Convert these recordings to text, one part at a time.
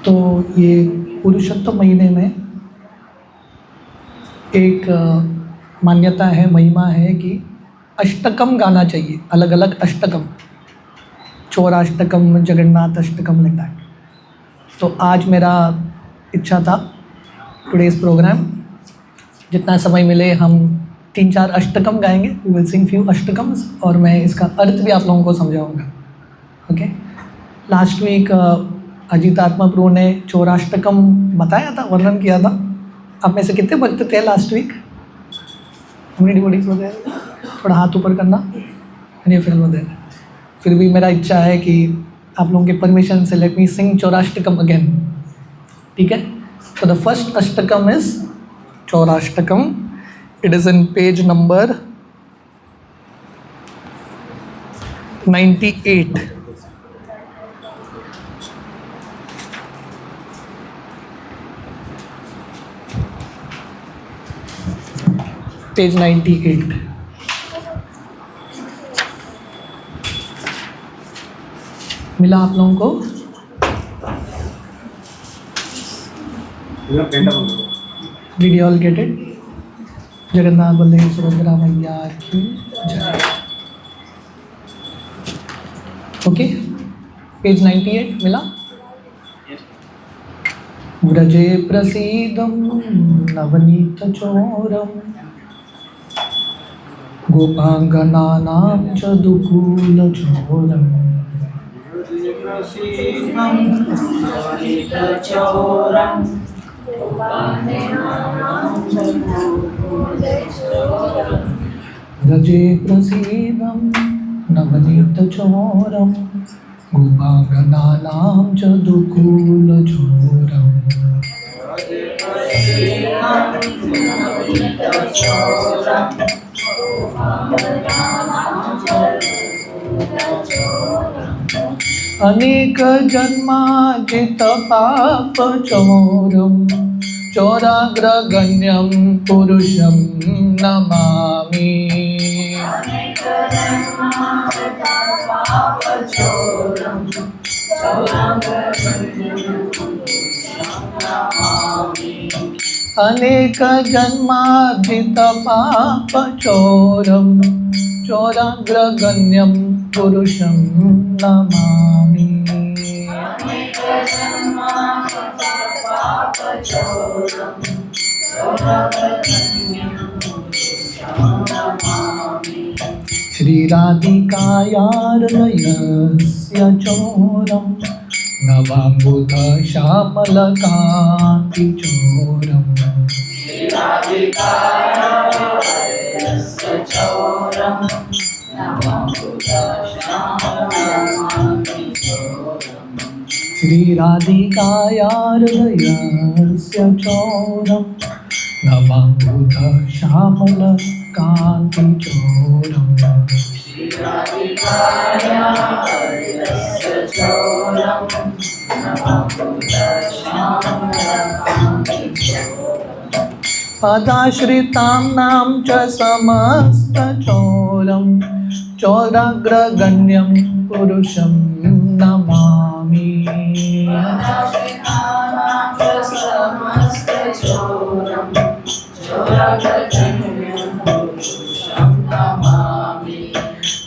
तो ये पुरुषोत्तम महीने में एक मान्यता है, महिमा है कि अष्टकम गाना चाहिए, अलग अलग अष्टकम, चौराष्टकम, जगन्नाथ अष्टकम, लाइक दैट। तो आज मेरा इच्छा था टुडेज प्रोग्राम जितना समय मिले हम 3-4 अष्टकम गाएंगे। वी विल सिंग फ्यू अष्टकम्स और मैं इसका अर्थ भी आप लोगों को समझाऊंगा। ओके, लास्ट वीक अजीत आत्मा प्रभु ने चौराष्टकम बताया था, वर्णन किया था। आप में से कितने बचते थे लास्ट वीक? थोड़ा हाथ ऊपर करना। फिर भी मेरा इच्छा है कि आप लोगों के परमिशन से लेट मी सिंग चौराष्टकम अगेन, ठीक है? So the first ashtakam is Chaurashtakam. It is in page number 98. Page 98. मिला आप लोगों को? Did you all get it? Jagannath Baldev Subhadra मैया की जय। ओके, पेज 98 मिला? व्रजे प्रसीदं नवनीतचोरं गोपाङ्गनानां च दुकूलचोरम्। व्रजे प्रसीदं नवनीतचोरं गोपाङ्गनानां च दुकूलचोरम्। अनेक जन्मार्जित पापचोरं चोराग्रगण्यं पुरुषं नमामि। अनेक जन्मार्जित पापचोरं चोराग्रगण्यं पुरुषं नमामि। श्रीराधिकायार्दयस्य चोरं नवाम्बुधश्यामलकान्तिचोरम्। श्रीराधिकायार्दयस्य चोरं नवाम्बुधश्यामलकान्तिचोरम्। पदाश्रितानां च समस्तचोरं चोराग्रगण्यं पुरुषं नमामि।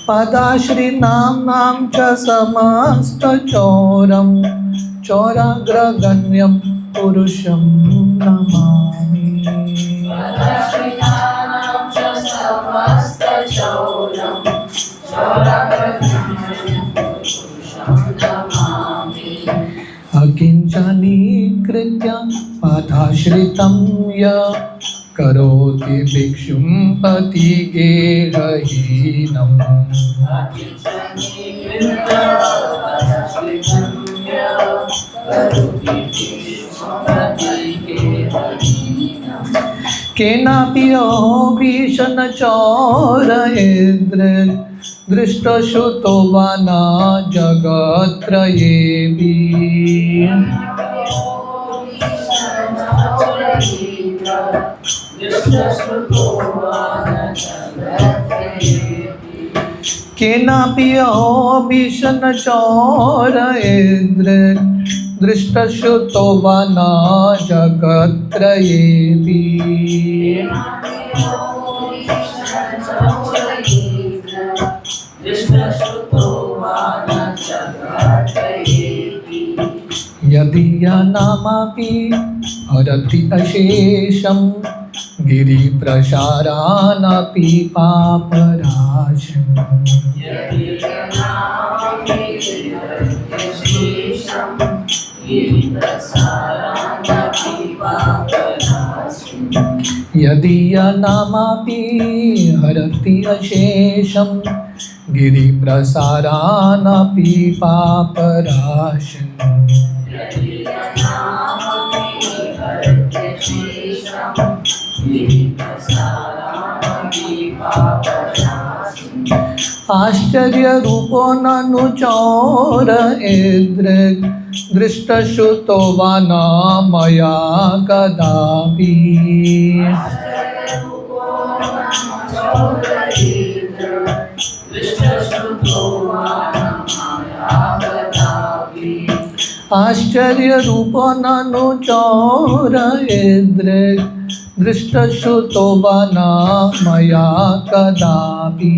पदाश्रितानां च समस्तचोरं चोराग्रगण्यं पुरुषं नमामि। अकिञ्चनीकृत्य पदाश्रितं य करोति भिक्षुं पतिगेहहीनम्। केनापि भीषणचोरयेन्द्र दृष्टश्रुतो वा न जगत्त्रयेऽपि। केनापि भीषणचोरयेन्द्र दृष्टश्रुतो वा न जगत्त्रयेऽपि यदीयनामपि हरति अशेषं गिरिप्रसारानपि पापराशिम् यदीयनामपि हरति अशेषं गिरिप्रसारानपि पापराशिम् आश्चर्यरूपो ननु चोर एदृग् दृष्टश्रुतो वा न मया कदापि आश्चर्यरूपो ननु चोर एदृग् दृष्टश्रुतो वा न मया कदापि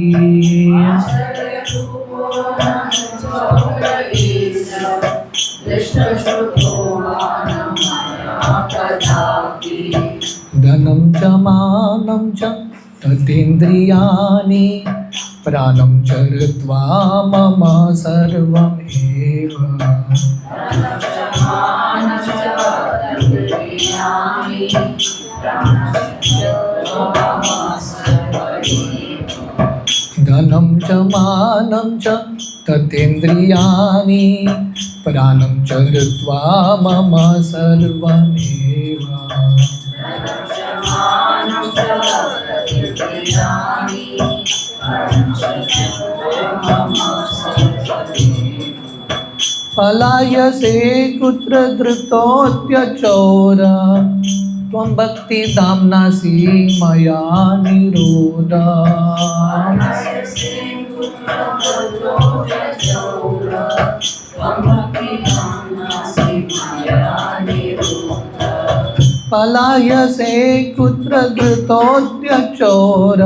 धनं च मानं च ततेन्द्रियाणि प्राणं चरित्वा मम सर्वमेव धनं च मानं च ततेन्द्रियाणि प्राणं चरित्वा मम सर्वमेव पलायसे कुत्र धृतोऽत्यचोर त्वं भक्तिधाम्नासि मया निरोध पलायसे कुत्र धृतोऽत्यचोर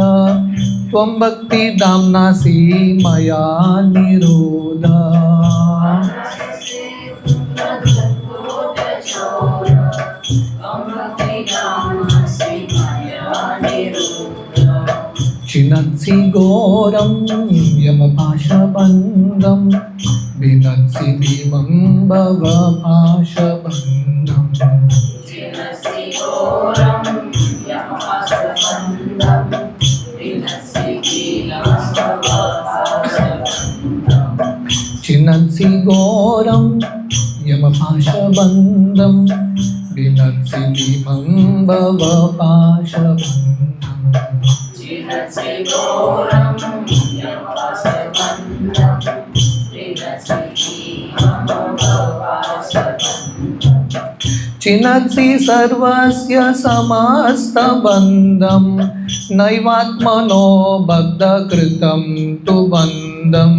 त्वं भक्तिधाम्नासि मया निरोध चिनत्सि घोरं यमपाशबन्धं विनत्सि भीमं भवपाशबन्धं चिनत्सि घोरं यमपाशबन्धं विनत्सि भीमं भवपाशबन्धं चिनत्सि सर्वस्य समस्तबन्धं नैवात्मनो बद्धकृतं तु बन्धम्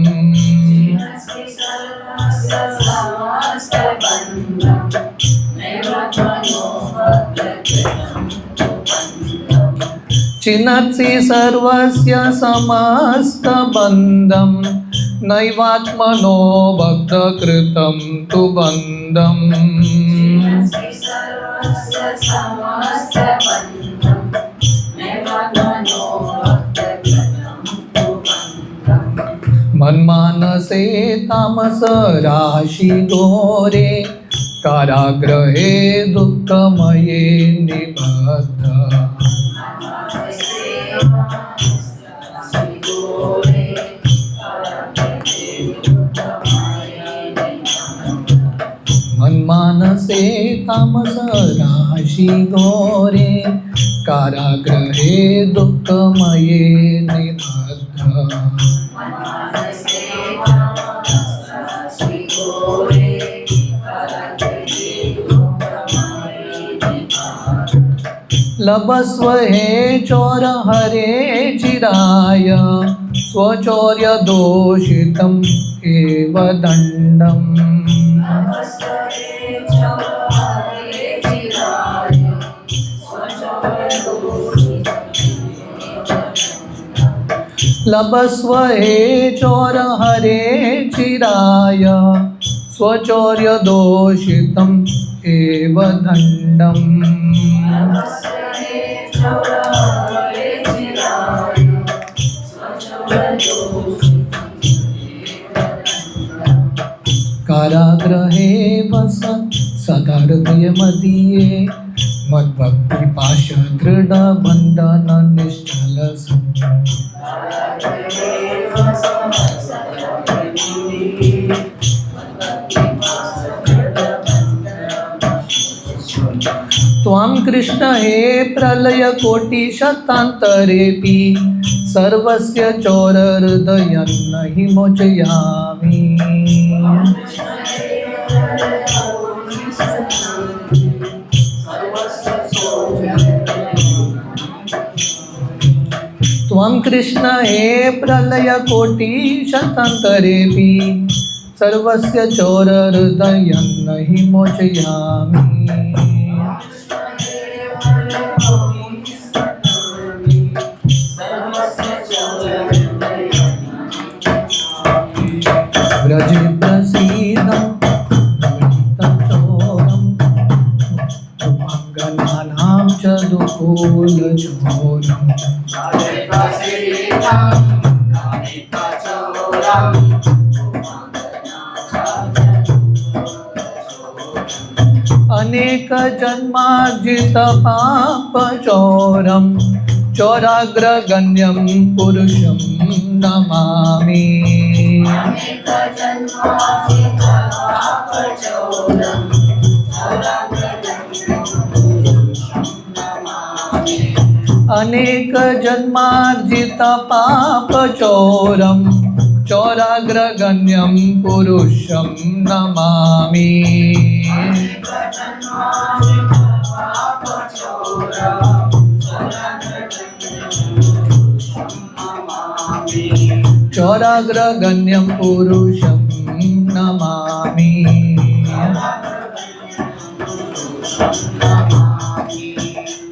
चिनत्सि सर्वस्य समस्तबन्धं नैवात्मनो बद्धकृतं तु बन्धम् मन्मानसे तामस राशि घोरे कारागृहे दुःखमये निबद्ध मन्मानसे तामस राशि घोरे कारागृहे दुःखमये निबद्ध लभस्व हे चोर हरे चिराय स्वचौर्य दोषितम् एव दण्डम् लभस्व हे चोर हरे चिराय स्वचौर्य दोषितम् एव दण्डम्। कारागृहे वसन सदर्दय मदीये मद्भक्ति पाश दृढ़ बंधन निश्चल त्वं कृष्ण हे प्रलय कोटि शतान्तरेऽपि सर्वस्य चोर हृदयं हि मोचयामि। त्वं कृष्ण हे प्रलय कोटि शतान्तरेऽपि सर्वस्य चोर हृदयं हि मोचयामि। व्रजे प्रसीदं चोरं सुमङ्गलानां च दुकूलचोरम्। अनेक जन्मार्जित पाप चोरम चोराग्रगण्यं पुरुषं नमामि। अनेक जन्मार्जित पाप चोरम चोराग्रगण्यं पुरुषं नमामि। चोराग्रगण्यं पुरुषं नमामि।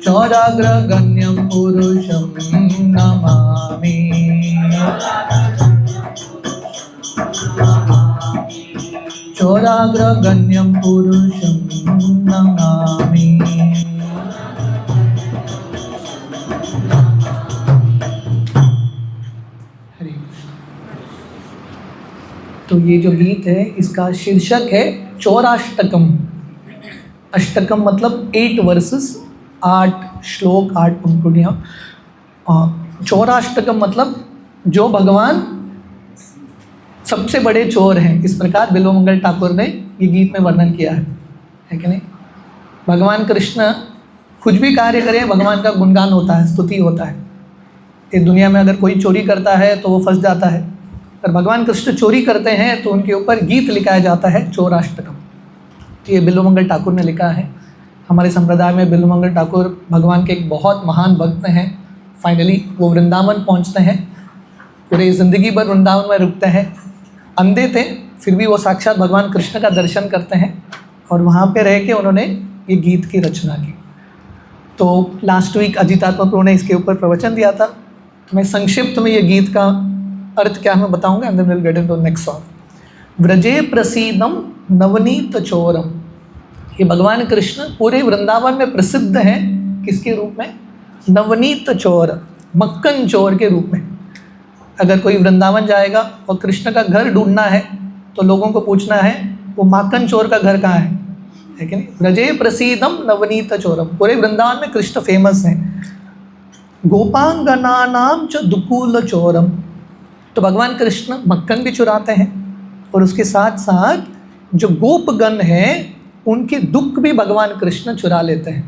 चोराग्रगण्यं पुरुषं नमामि। चोराग्रगण्यं पुरुषं नमामि। तो ये जो गीत है इसका शीर्षक है चौराष्टकम। अष्टकम मतलब 8 वर्सेस, 8 श्लोक, 8 पंक्तियाँ। चौराष्टकम मतलब जो भगवान सबसे बड़े चोर हैं, इस प्रकार बिल्वमंगल ठाकुर ने ये गीत में वर्णन किया है कि नहीं। भगवान कृष्ण कुछ भी कार्य करें भगवान का गुणगान होता है, स्तुति होता है। इस दुनिया में अगर कोई चोरी करता है तो वो फंस जाता है, अगर भगवान कृष्ण चोरी करते हैं तो उनके ऊपर गीत लिखाया जाता है चौराष्टकम। ये बिल्वमंगल ठाकुर ने लिखा है। हमारे संप्रदाय में बिल्वमंगल ठाकुर भगवान के एक बहुत महान भक्त हैं। फाइनली वो वृंदावन पहुंचते हैं, पूरे ज़िंदगी भर वृंदावन में रुकते हैं। अंधे थे फिर भी वो साक्षात भगवान कृष्ण का दर्शन करते हैं और वहाँ पे रह के उन्होंने ये गीत की रचना की। तो लास्ट वीक अजितात्मा प्रभु ने इसके ऊपर प्रवचन दिया था। मैं संक्षिप्त में ये गीत का अर्थ क्या मैं बताऊंगा, and then will get into next song. व्रजे प्रसीदम नवनीत चोरम। ये भगवान कृष्ण पूरे वृंदावन में प्रसिद्ध हैं किसके रूप में? नवनीत चोर, मक्खन चोर के रूप में। अगर कोई वृंदावन जाएगा और कृष्ण का घर ढूंढना है तो लोगों को पूछना है वो माखन चोर का घर कहाँ है कि नहीं। व्रजे प्रसीदम नवनीत चोरम, पूरे वृंदावन में कृष्ण फेमस हैं। गोपांगनानाम च दुकूल चोरम, तो भगवान कृष्ण मक्खन भी चुराते हैं और उसके साथ साथ जो गोपगण हैं उनके दुख भी भगवान कृष्ण चुरा लेते हैं।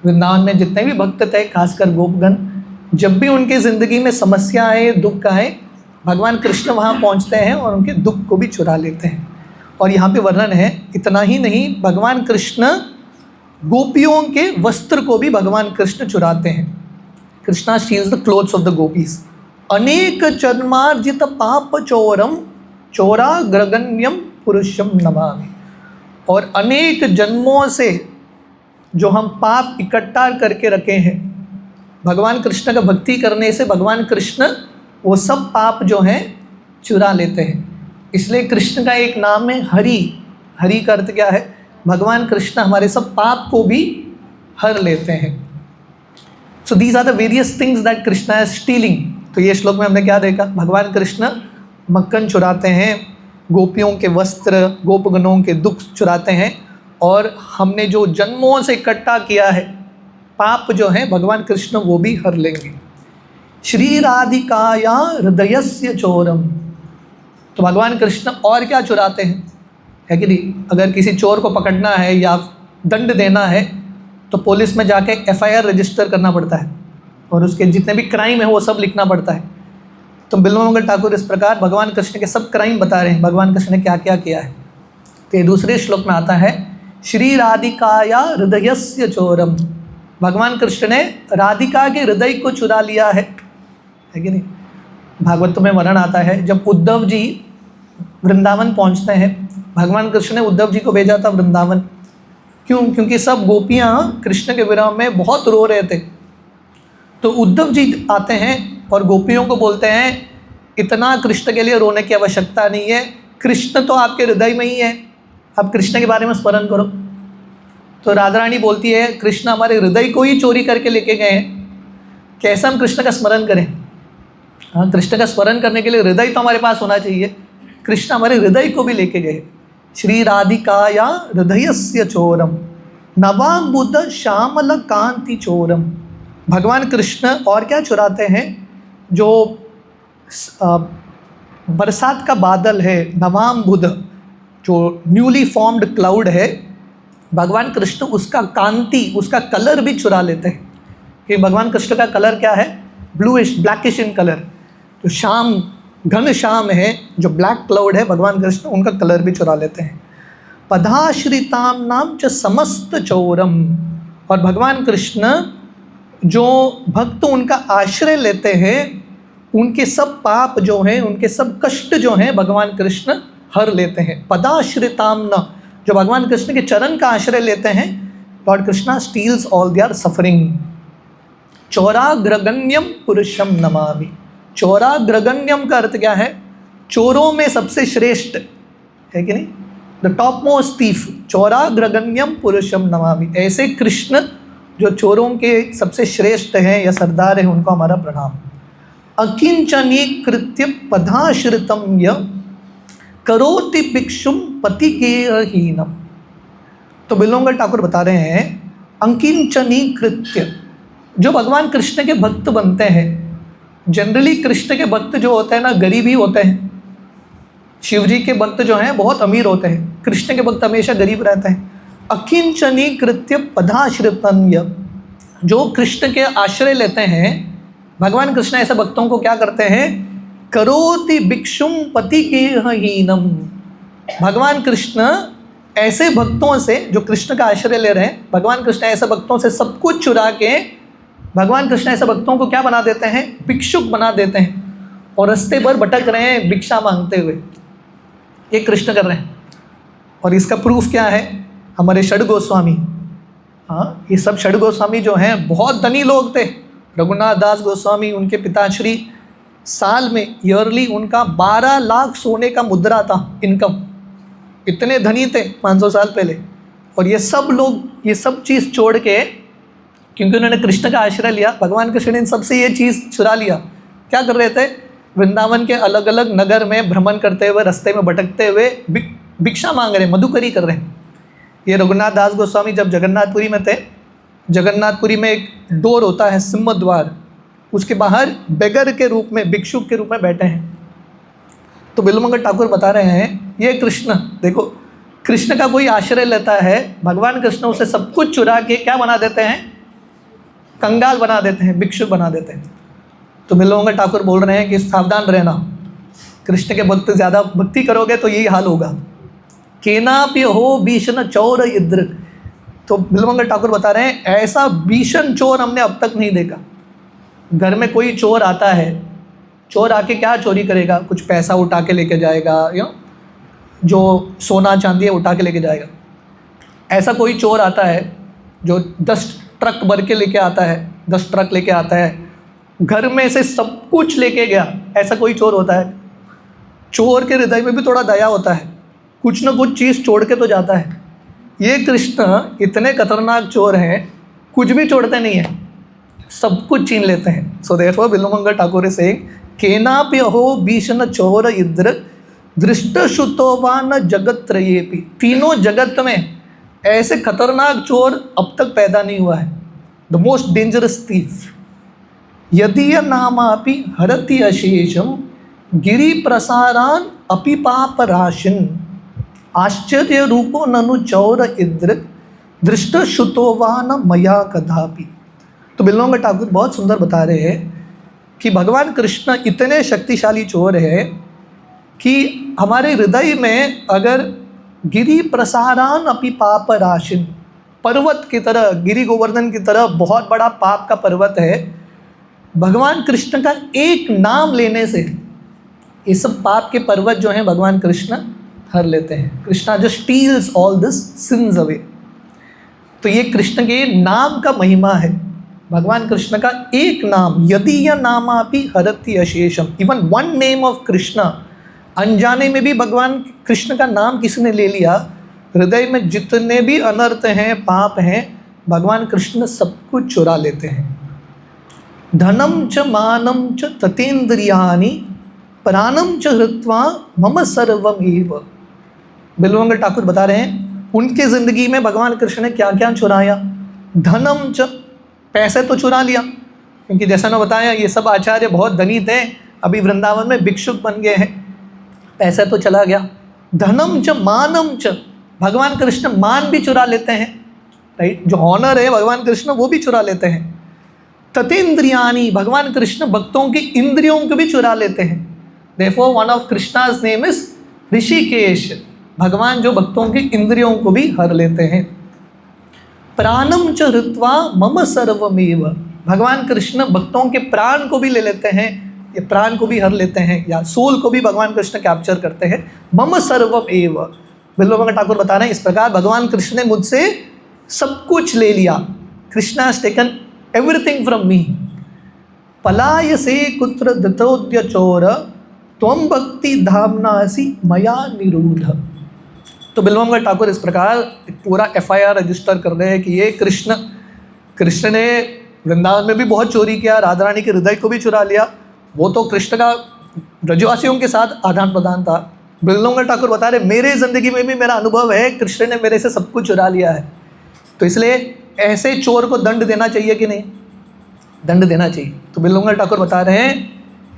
वृंदावन में जितने भी भक्त थे, खासकर गोपगण, जब भी उनकी ज़िंदगी में समस्या आए, दुख आए, भगवान कृष्ण वहाँ पहुँचते हैं और उनके दुख को भी चुरा लेते हैं। और यहाँ पे वर्णन है, इतना ही नहीं, भगवान कृष्ण गोपियों के वस्त्र को भी भगवान कृष्ण चुराते हैं। Krishna steels the clothes of the gopis. अनेक जन्मार्जित पाप चोरम चोराग्रगण्यम पुरुषम नमामि। और अनेक जन्मों से जो हम पाप इकट्ठा करके रखे हैं, भगवान कृष्ण का भक्ति करने से भगवान कृष्ण वो सब पाप जो हैं चुरा लेते हैं। इसलिए कृष्ण का एक नाम है हरि। हरि का अर्थ क्या है? भगवान कृष्ण हमारे सब पाप को भी हर लेते हैं। So these are the various things that Krishna is stealing. तो ये श्लोक में हमने क्या देखा? भगवान कृष्ण मक्खन चुराते हैं, गोपियों के वस्त्र, गोपगणों के दुख चुराते हैं, और हमने जो जन्मों से इकट्ठा किया है पाप जो है भगवान कृष्ण वो भी हर लेंगे। श्री राधिकाया हृदयस्य चोरम। तो भगवान कृष्ण और क्या चुराते हैं, है कि नहीं? अगर किसी चोर को पकड़ना है या दंड देना है तो पुलिस में जाके FIR रजिस्टर करना पड़ता है और उसके जितने भी क्राइम है वो सब लिखना पड़ता है। तो बिल्वमंगल ठाकुर इस प्रकार भगवान कृष्ण के सब क्राइम बता रहे हैं, भगवान कृष्ण ने क्या क्या किया है। तो ये दूसरे श्लोक में आता है श्री राधिकाया हृदयस्य चोरम। भगवान कृष्ण ने राधिका के हृदय को चुरा लिया है कि नहीं? भागवत में वर्णन आता है जब उद्धव जी वृंदावन पहुंचते हैं, भगवान कृष्ण ने उद्धव जी को भेजा था वृंदावन। क्यों? क्योंकि सब गोपियाँ कृष्ण के विरह में बहुत रो रहे थे। तो उद्धव जी आते हैं और गोपियों को बोलते हैं इतना कृष्ण के लिए रोने की आवश्यकता नहीं है, कृष्ण तो आपके हृदय में ही है, आप कृष्ण के बारे में स्मरण करो। तो राधा रानी बोलती है कृष्ण हमारे हृदय को ही चोरी करके लेके गए हैं, कैसे हम कृष्ण का स्मरण करें? हाँ, कृष्ण का स्मरण करने के लिए हृदय तो हमारे पास होना चाहिए। कृष्ण हमारे हृदय को भी लेके गए। श्री राधिकाया हृदयस्य चोरम नवाम्बुद श्यामल कांति चोरम। भगवान कृष्ण और क्या चुराते हैं? जो बरसात का बादल है, नवाम्बुद, जो न्यूली फॉर्म्ड क्लाउड है, भगवान कृष्ण उसका कांति, उसका कलर भी चुरा लेते हैं। कि भगवान कृष्ण का कलर क्या है? Bluish, blackish in colour. जो शाम, घन शाम है, जो ब्लैक क्लाउड है, भगवान कृष्ण उनका कलर भी चुरा लेते हैं। पदाश्रिताम नाम च समस्त चौरम। और भगवान कृष्ण जो भक्त उनका आश्रय लेते हैं उनके सब पाप जो हैं, उनके सब कष्ट जो हैं भगवान कृष्ण हर लेते हैं। पदाश्रिताम न, जो भगवान कृष्ण के चरण का आश्रय लेते हैं, lord Krishna steals all their suffering. चौराग्रगण्यम पुरुषम नमामि। चौराग्रगण्यम का अर्थ क्या है? चोरों में सबसे श्रेष्ठ, है कि नहीं? The top most thief. चौराग्रगण्यम पुरुषम नमामि। ऐसे कृष्ण जो चोरों के सबसे श्रेष्ठ हैं या सरदार हैं, उनको हमारा प्रणाम। अकिंचनीकृत्य पदाश्रितम य करोति भिक्षुम पतिकेरहीनम। तो बिल्वमंगल ठाकुर बता रहे हैं अंकिंचनीकृत्य, जो भगवान कृष्ण के भक्त बनते हैं। जनरली कृष्ण के भक्त जो होते हैं ना, गरीब ही होते हैं। शिव जी के भक्त जो हैं बहुत अमीर होते हैं, कृष्ण के भक्त हमेशा गरीब रहते हैं। अकिंचनीकृत्य पदाश्रितन्य, जो कृष्ण के आश्रय लेते हैं, भगवान कृष्ण ऐसे भक्तों को क्या करते हैं? करोति भिक्षुम पतिकेरहीनम। भगवान कृष्ण ऐसे भक्तों से, जो कृष्ण का आश्रय ले रहे हैं, भगवान कृष्ण ऐसे भक्तों से सब कुछ चुरा के भगवान कृष्ण ऐसे भक्तों को क्या बना देते हैं? भिक्षुक बना देते हैं और रास्ते भर भटक रहे हैं भिक्षा मांगते हुए। ये कृष्ण कर रहे हैं। और इसका प्रूफ क्या है? हमारे षड गोस्वामी। हाँ, ये सब षड गोस्वामी जो हैं बहुत धनी लोग थे। रघुनाथ दास गोस्वामी, उनके पिताश्री, साल में ईयरली उनका 12 लाख सोने का मुद्रा था इनकम। इतने धनी थे 500 साल पहले। और ये सब लोग ये सब चीज़ छोड़ के, क्योंकि उन्होंने कृष्ण का आश्रय लिया, भगवान कृष्ण ने इन सबसे ये चीज़ चुरा लिया। क्या कर रहे थे? वृंदावन के अलग अलग नगर में भ्रमण करते हुए, रास्ते में भटकते हुए भिक्षा मांग रहे हैं, मधुकरी कर रहे हैं। ये रघुनाथ दास गोस्वामी जब जगन्नाथपुरी में थे, जगन्नाथपुरी में एक डोर होता है, सिंह द्वार, उसके बाहर बेगर के रूप में, भिक्षुक के रूप में बैठे हैं। तो बिल्वमंगल ठाकुर बता रहे हैं ये कृष्ण, देखो कृष्ण का कोई आश्रय लेता है, भगवान कृष्ण उसे सब कुछ चुरा के क्या बना देते हैं? कंगाल बना देते हैं, भिक्षुक बना देते हैं। तो बिल्वमंगल ठाकुर बोल रहे हैं कि सावधान रहना, कृष्ण के भक्त ज़्यादा भक्ति करोगे तो यही हाल होगा। केनापि हो भीषण चोर इद्र। तो बिल्वमंगल ठाकुर बता रहे हैं ऐसा भीषण चोर हमने अब तक नहीं देखा। घर में कोई चोर आता है, चोर आके क्या चोरी करेगा? कुछ पैसा उठा के लेके जाएगा, जो सोना चांदी है उठा के लेके जाएगा। ऐसा कोई चोर आता है जो 10 ट्रक भर के लेके आता है, 10 ट्रक लेके आता है घर में से सब कुछ लेके गया, ऐसा कोई चोर होता है? चोर के हृदय में भी थोड़ा दया होता है, कुछ ना कुछ चीज़ छोड़ के तो जाता है। ये कृष्ण इतने खतरनाक चोर हैं, कुछ भी छोड़ते नहीं है, सब कुछ छीन लेते हैं। So therefore Bilvamangal Thakur is saying केनापि अहो भीषण चोर इद्र दृष्ट श्रुतोवान जगत त्रयेपि। तीनों जगत में ऐसे खतरनाक चोर अब तक पैदा नहीं हुआ है। द मोस्ट डेंजरस थीफ यदि नामापि हरति अशेषम गिरि प्रसारान अपि पाप राशिन आश्चर्य रूपो ननु चौर इद्र दृष्ट श्रुतोवान मया कदापि। तो बिल्वमंगल ठाकुर बहुत सुंदर बता रहे हैं कि भगवान कृष्ण इतने शक्तिशाली चोर है कि हमारे हृदय में अगर गिरि प्रसारान अपि पाप राशिन, पर्वत की तरह, गिरि गोवर्धन की तरह बहुत बड़ा पाप का पर्वत है, भगवान कृष्ण का एक नाम लेने से ये सब पाप के पर्वत जो हैं भगवान कृष्ण हर लेते हैं। Krishna just steals all this sins away. तो ये कृष्ण के नाम का महिमा है। भगवान कृष्ण का एक नाम, यदि यह नामापि हरति अशेषम, even one name of Krishna, अनजाने में भी भगवान कृष्ण का नाम किसी ने ले लिया, हृदय में जितने भी अनर्थ हैं, पाप हैं, भगवान कृष्ण सब कुछ चुरा लेते हैं। धनम च मानम च ततेन्द्रियानि प्राणम च हृत्वा मम सर्वमेव। बिल्वमंगल ठाकुर बता रहे हैं उनके ज़िंदगी में भगवान कृष्ण ने क्या क्या चुराया। धनम च, पैसे तो चुरा लिया, क्योंकि जैसा मैं बताया ये सब आचार्य बहुत धनी थे, अभी वृंदावन में भिक्षुक बन गए हैं, पैसे तो चला गया। धनम च मानम च, भगवान कृष्ण मान भी चुरा लेते हैं, राइट, जो ऑनर है भगवान कृष्ण वो भी चुरा लेते हैं। ततेन्द्रियानि, भगवान कृष्ण भक्तों की इंद्रियों को भी चुरा लेते हैं। Therefore one of Krishna's name is Rishikesh, भगवान जो भक्तों की इंद्रियों को भी हर लेते हैं। प्राणम च हृत्वा मम सर्वमेव, भगवान कृष्ण भक्तों के प्राण को भी ले लेते हैं, ये प्राण को भी हर लेते हैं, या सोल को भी भगवान कृष्ण कैप्चर करते हैं। मम सर्वमेव, बिल्वमंगल ठाकुर बता रहे हैं इस प्रकार भगवान कृष्ण ने मुझसे सब कुछ ले लिया। Krishna has taken everything from me. पलायसे कुत्र धृतोद्य चोर त्वं भक्ति धामनासि मया निरूढ़। तो बिल्वमंगल ठाकुर इस प्रकार पूरा FIR रजिस्टर कर रहे हैं कि ये कृष्ण ने वृंदावन में भी बहुत चोरी किया, राधा रानी के हृदय को भी चुरा लिया। वो तो कृष्ण का ब्रजवासियों के साथ आदान प्रदान था। बिल्वमंगल ठाकुर बता रहे मेरे ज़िंदगी में भी मेरा अनुभव है, कृष्ण ने मेरे से सब कुछ चुरा लिया है। तो इसलिए ऐसे चोर को दंड देना चाहिए कि नहीं? दंड देना चाहिए। तो बिल्वमंगल ठाकुर बता रहे हैं,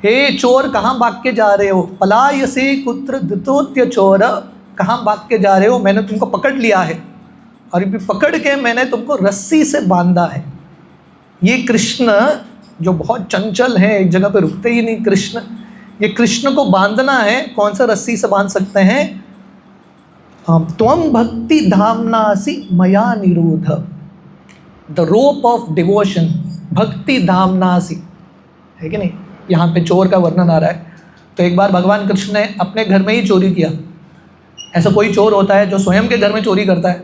हे चोर कहाँ भाग के जा रहे हो? पलायसे कुत्र धृतोद्य चोर, कहाँ भाग के जा रहे हो? मैंने तुमको पकड़ लिया है, और अभी पकड़ के मैंने तुमको रस्सी से बांधा है। ये कृष्ण जो बहुत चंचल है, एक जगह पे रुकते ही नहीं कृष्ण, ये कृष्ण को बांधना है। कौन सा रस्सी से बांध सकते हैं? त्वं भक्ति धामनासि मया निरूढ़, द रोप ऑफ डिवोशन, भक्ति धामनासि, है कि नहीं? यहाँ पे चोर का वर्णन आ रहा है। तो एक बार भगवान कृष्ण ने अपने घर में ही चोरी किया। ऐसा कोई चोर होता है जो स्वयं के घर में चोरी करता है?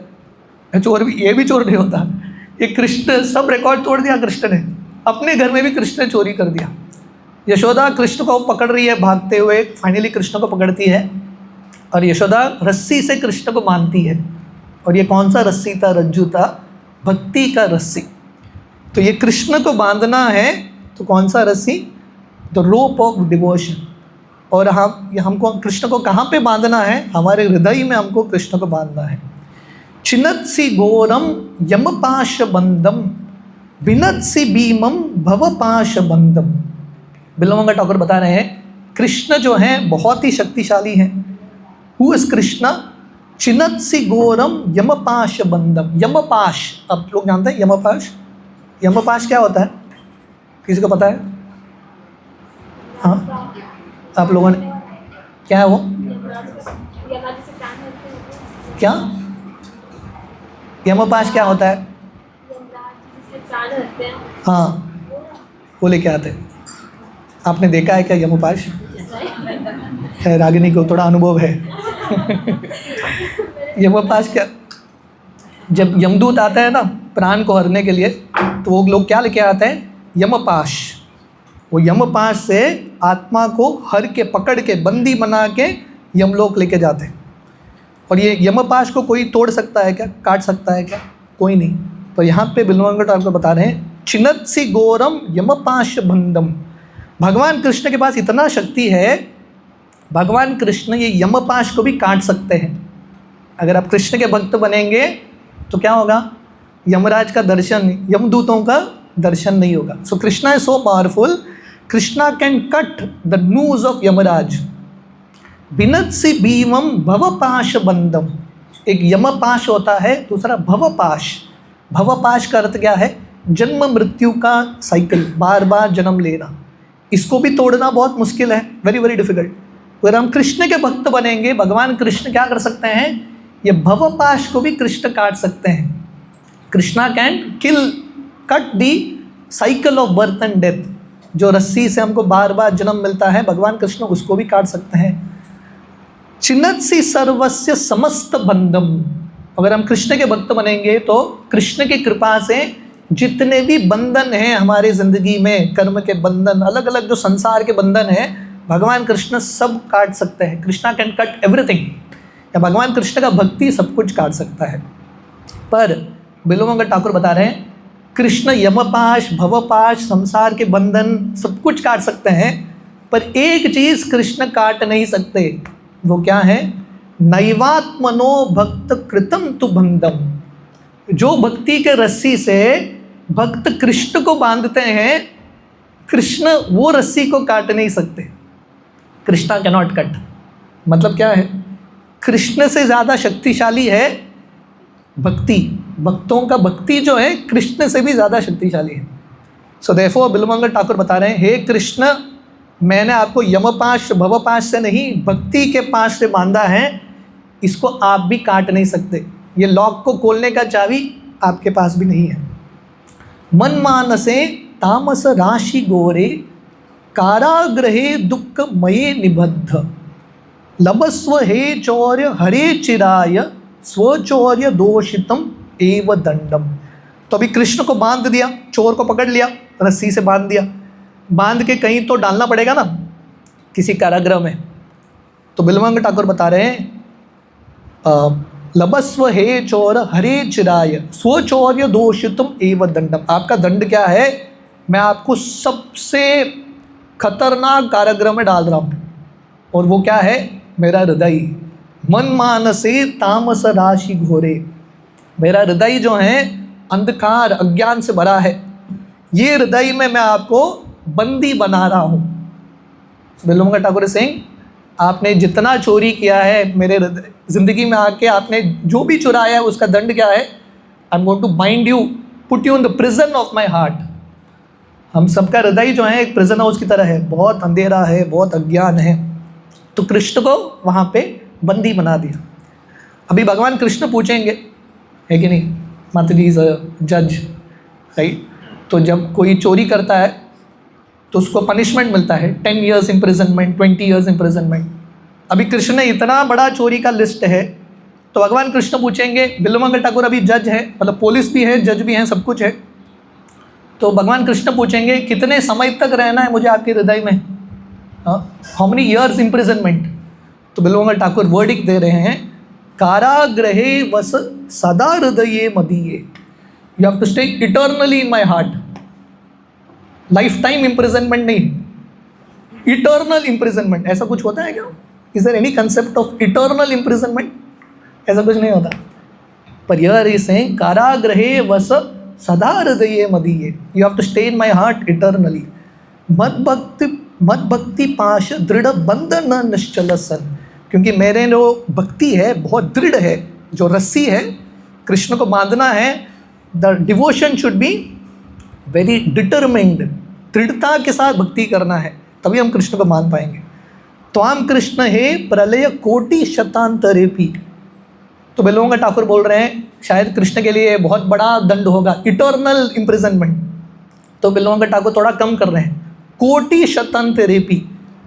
चोर भी, ये भी चोर नहीं होता। ये कृष्ण सब रिकॉर्ड तोड़ दिया कृष्ण ने, अपने घर में भी कृष्ण ने चोरी कर दिया। यशोदा कृष्ण को पकड़ रही है भागते हुए, फाइनली कृष्ण को पकड़ती है और यशोदा रस्सी से कृष्ण को बांधती है। और ये कौन सा रस्सी था? रज्जू था, भक्ति का रस्सी। तो ये कृष्ण को बांधना है, तो कौन सा रस्सी? The rope of devotion. और हमको कृष्ण को कहाँ पे बांधना है? हमारे हृदय में हमको कृष्ण को बांधना है। छिन्नत्सि घोरम यमपाश बंधम भिन्नत्सि भीमम भवपाश बंधम। बिल्वमंगल ठाकुर बता रहे हैं कृष्ण जो हैं बहुत ही शक्तिशाली हैं। Who is Krishna? छिन्नत्सि घोरम यमपाश बंधम। यमपाश, आप लोग जानते हैं यमपाश? यमपाश क्या होता है? किसी को पता है? हाँ, आप लोगों ने, क्या है वो? क्या यमपाश क्या होता है? हाँ, वो लेके आते हैं। आपने देखा है क्या यमपाश? है, रागिनी को थोड़ा अनुभव है। यमपाश क्या? जब यमदूत आता है ना प्राण को हरने के लिए, तो वो लोग क्या लेके आते हैं? यमपाश। वो यमपाश से आत्मा को हर के पकड़ के बंदी बना के यमलोक लेके जाते हैं। और ये यमपाश को कोई तोड़ सकता है क्या, काट सकता है क्या? कोई नहीं। तो यहाँ पे बिल्वमंगल ठाकुर बता रहे हैं छिन्नत्सि घोरम यमपाश बंधम। भगवान कृष्ण के पास इतना शक्ति है, भगवान कृष्ण ये यमपाश को भी काट सकते हैं। अगर आप कृष्ण के भक्त बनेंगे तो क्या होगा? यमराज का दर्शन, यमदूतों का दर्शन नहीं होगा। So Krishna is so powerful, Krishna can cut the noose of Yamraj. बिनत्सि भीमम भवपाश बंधम। एक यमपाश होता है, दूसरा भवपाश। भवपाश का अर्थ क्या है? जन्म मृत्यु का साइकिल, बार बार जन्म लेना। इसको भी तोड़ना बहुत मुश्किल है, वेरी वेरी डिफिकल्ट। अगर हम कृष्ण के भक्त बनेंगे, भगवान कृष्ण क्या कर सकते हैं? ये भवपाश को भी कृष्ण काट सकते हैं। Krishna can kill, cut the cycle of birth and death. जो रस्सी से हमको बार बार जन्म मिलता है, भगवान कृष्ण उसको भी काट सकते हैं। छिन्नत्सि सर्वस्य समस्त बंधम। अगर हम कृष्ण के भक्त बनेंगे तो कृष्ण की कृपा से जितने भी बंधन हैं हमारी ज़िंदगी में, कर्म के बंधन, अलग अलग जो संसार के बंधन हैं, भगवान कृष्ण सब काट सकते हैं। Krishna can cut everything. या भगवान कृष्ण का भक्ति सब कुछ काट सकता है। पर बिल्वमंगल ठाकुर बता रहे हैं कृष्ण यमपाश, भवपाश, संसार के बंधन सब कुछ काट सकते हैं, पर एक चीज़ कृष्ण काट नहीं सकते। वो क्या है? नैवात्मनो भक्त कृतम तु बंधम। जो भक्ति के रस्सी से भक्त कृष्ण को बांधते हैं, कृष्ण वो रस्सी को काट नहीं सकते। Krishna can not cut. मतलब क्या है? कृष्ण से ज़्यादा शक्तिशाली है भक्ति। भक्तों का भक्ति जो है कृष्ण से भी ज़्यादा शक्तिशाली है। सो देयरफॉर बिल्वमंगल ठाकुर बता रहे हैं, हे कृष्ण, मैंने आपको यमपाश भवपाश से नहीं, भक्ति के पाश से बांधा है। इसको आप भी काट नहीं सकते। ये लॉक को खोलने का चाबी आपके पास भी नहीं है। मन मानसे तामस राशि गोरे, कारागृहे दुख मये निबद्ध। लभस्व हे चौर्य हरे चिराय, स्वचौर्य दोषितम एव दंडम। तो अभी कृष्ण को बांध दिया, चोर को पकड़ लिया, रस्सी से बांध दिया, बांध के कहीं तो डालना पड़ेगा ना, किसी कारागृह में। तो बिल्वमंगल ठाकुर बता रहे हैं लभस्व हे चोर हरे चिराय, स्वचौर्य दोषितम एव दंडम। आपका दंड क्या है? मैं आपको सबसे खतरनाक कारागृह में डाल रहा हूँ, और वो क्या है? मेरा हृदय। मन मानसे तामस राशि घोरे। मेरा हृदय जो है अंधकार अज्ञान से भरा है, ये हृदय में मैं आपको बंदी बना रहा हूँ। बिल्वमंगल ठाकुर सिंह, आपने जितना चोरी किया है मेरे ज़िंदगी में आके, आपने जो भी चुराया है उसका दंड क्या है? I am going to bind you, put you in the prison of my heart. हम सबका हृदय जो है एक प्रिजन हाउस की तरह है, बहुत अंधेरा है, बहुत अज्ञान है। तो कृष्ण को वहाँ पे बंदी बना दिया। अभी भगवान कृष्ण पूछेंगे, है कि नहीं, माता जी इज अ जज, राइट? तो जब कोई चोरी करता है तो उसको पनिशमेंट मिलता है 10 years इम्प्रिजनमेंट, 20 years इम्प्रिजनमेंट। अभी कृष्ण ने इतना बड़ा चोरी का लिस्ट है, तो भगवान कृष्ण पूछेंगे, बिल्वमंगल ठाकुर अभी जज है, मतलब पुलिस भी है, जज भी हैं, सब कुछ है। तो भगवान कृष्ण पूछेंगे कितने समय तक रहना है मुझे आपके हृदय में? How many years imprisonment? तो बिल्वमंगल ठाकुर वर्डिक्ट दे रहे हैं, कारागृहे वस सदा हृदये मदीये। You have to stay eternally in my heart. Life time imprisonment नहीं, इटर्नल इम्प्रिजनमेंट। ऐसा कुछ होता है क्या? Is there any concept of eternal imprisonment? ऐसा कुछ नहीं होता। पर यह इज सेइंग कारागृहे वस सदा हृदये मदीये। You have to stay in my heart eternally. मद भक्ति पाश दृढ़ बंधन निश्चल सन। क्योंकि मेरे जो भक्ति है बहुत दृढ़ है, जो रस्सी है, कृष्ण को बांधना है। The devotion should be very determined, दृढ़ता के साथ भक्ति करना है, तभी हम कृष्ण को मान पाएंगे। त्वाम कृष्ण हे प्रलय कोटि शतांतरेपि। तो बिल्वमंगल ठाकुर बोल रहे हैं शायद कृष्ण के लिए बहुत बड़ा दंड होगा, इटर्नल इम्प्रिजनमेंट। तो बिल्वमंगल ठाकुर थोड़ा कम कर रहे हैं, कोटि शतांतरेपि।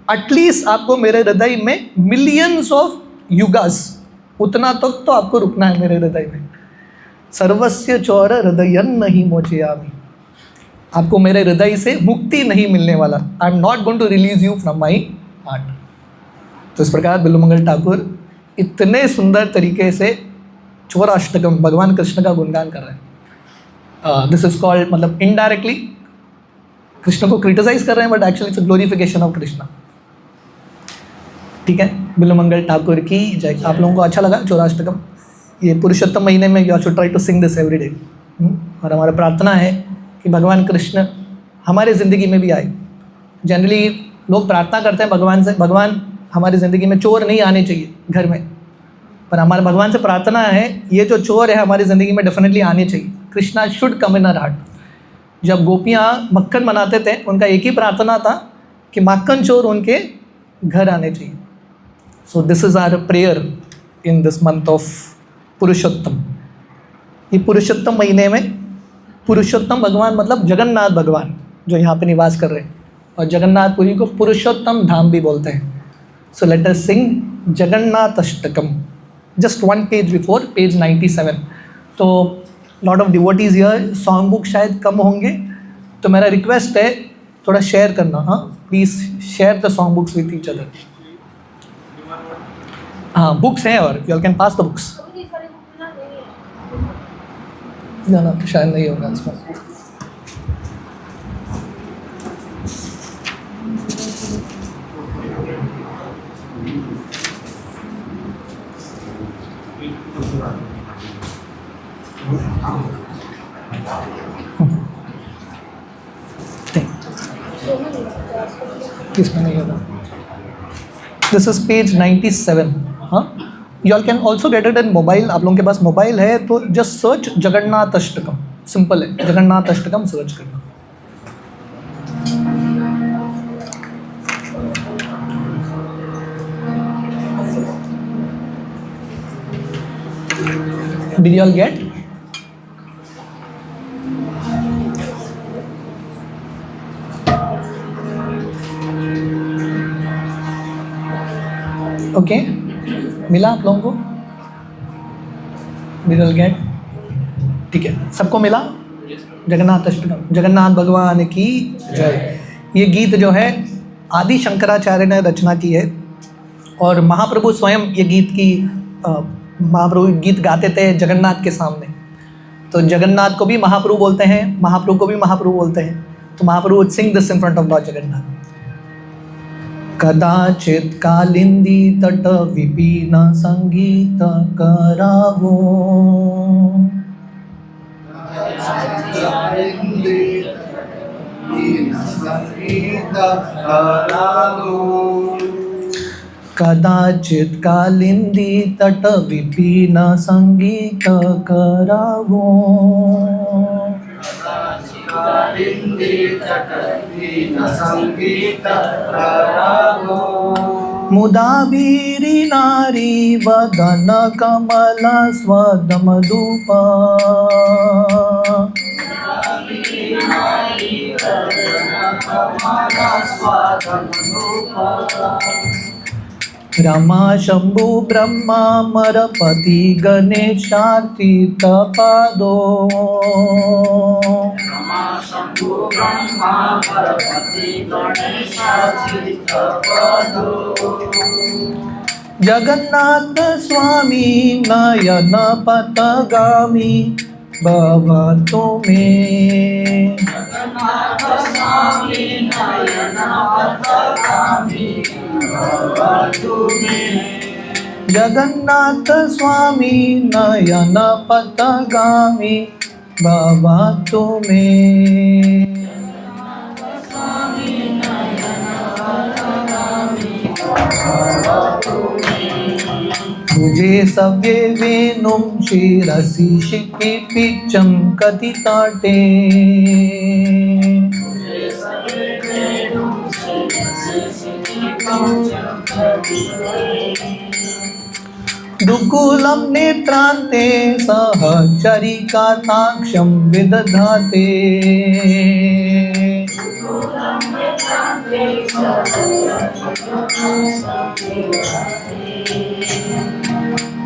एटलीस्ट आपको मेरे हृदय में मिलियंस ऑफ युगास, उतना तक तो आपको रुकना है मेरे हृदय में। सर्वस्य चौर हृदयन नहीं मोचयामि। आपको मेरे हृदय से मुक्ति नहीं मिलने वाला। I am not going to release you from my heart. तो इस प्रकार बिल्वमंगल ठाकुर इतने सुंदर तरीके से चौराष्टकम भगवान कृष्ण का गुणगान कर रहे हैं। दिस इज कॉल्ड, मतलब इनडायरेक्टली कृष्ण को क्रिटिसाइज कर रहे हैं, but actually it's glorification of Krishna. ठीक है, बिल्वमंगल ठाकुर की जय। आप लोगों को अच्छा लगा चौराष्टकम? ये पुरुषोत्तम महीने में you should try to sing this every day. और हमारा प्रार्थना है कि भगवान कृष्ण हमारे ज़िंदगी में भी आए। जनरली लोग प्रार्थना करते हैं भगवान से, भगवान हमारी ज़िंदगी में चोर नहीं आने चाहिए घर में, पर हमारे भगवान से प्रार्थना है ये जो चोर है हमारी ज़िंदगी में डेफिनेटली आने चाहिए। Krishna should come in our heart. जब गोपियाँ मक्खन बनाते थे, उनका एक ही प्रार्थना था कि माखन चोर उनके घर आने चाहिए। So this is our prayer in this month of Purushottam. ये पुरुषोत्तम महीने में पुरुषोत्तम भगवान मतलब जगन्नाथ भगवान जो यहाँ पे निवास कर रहे हैं, और जगन्नाथपुरी को पुरुषोत्तम धाम भी बोलते हैं। So let us sing Jagannath ashtakam, just one page before, page 97। तो lot of devotees here, song book शायद कम होंगे, तो मेरा रिक्वेस्ट है थोड़ा शेयर करना। हाँ, please share the song books with each other. हाँ, बुक्स हैं और you can pass the books. ना तो शायद नहीं होगा इसमें। किसमें नहीं होगा? This is page 97। हाँ, you all can also get it in mobile. आप लोगों के पास मोबाइल है तो just search Jagannath Ashtakam, simple है, जगन्नाथ अष्टकम सर्च करना। Did you all get? Okay, मिला आप लोगों को? Did you all get? ठीक है, सबको मिला? जगन्नाथ अष्टकम, जगन्नाथ भगवान की जय। ये गीत जो है आदि शंकराचार्य ने रचना की है, और महाप्रभु स्वयं ये गीत की महाप्रभु गीत गाते थे जगन्नाथ के सामने। तो जगन्नाथ को भी महाप्रभु बोलते हैं, महाप्रभु को भी महाप्रभु बोलते हैं। तो महाप्रभु would sing this in front of Lord Jagannath. कदाचित कालिंदी तट विपिन संगीत करावो, कदाचित कालिंदी तट विपिन संगीत करावो, मुदा बीरी नारी वदन कमल स्वदमधुप, रमा शंभु ब्रह्मा मरपति गणेशार्ति तपादो, जगन्नाथ स्वामी नयन पथगामी भवतु मे, जगन्नाथ स्वामी नयन पथगामी भवतु मे। मुझे सव्ये वेणुं शिरसि शिखिपिच्चं कथिताटे, दुकूलं नेत्रान्ते सहचरिकाताक्षं विदधाते,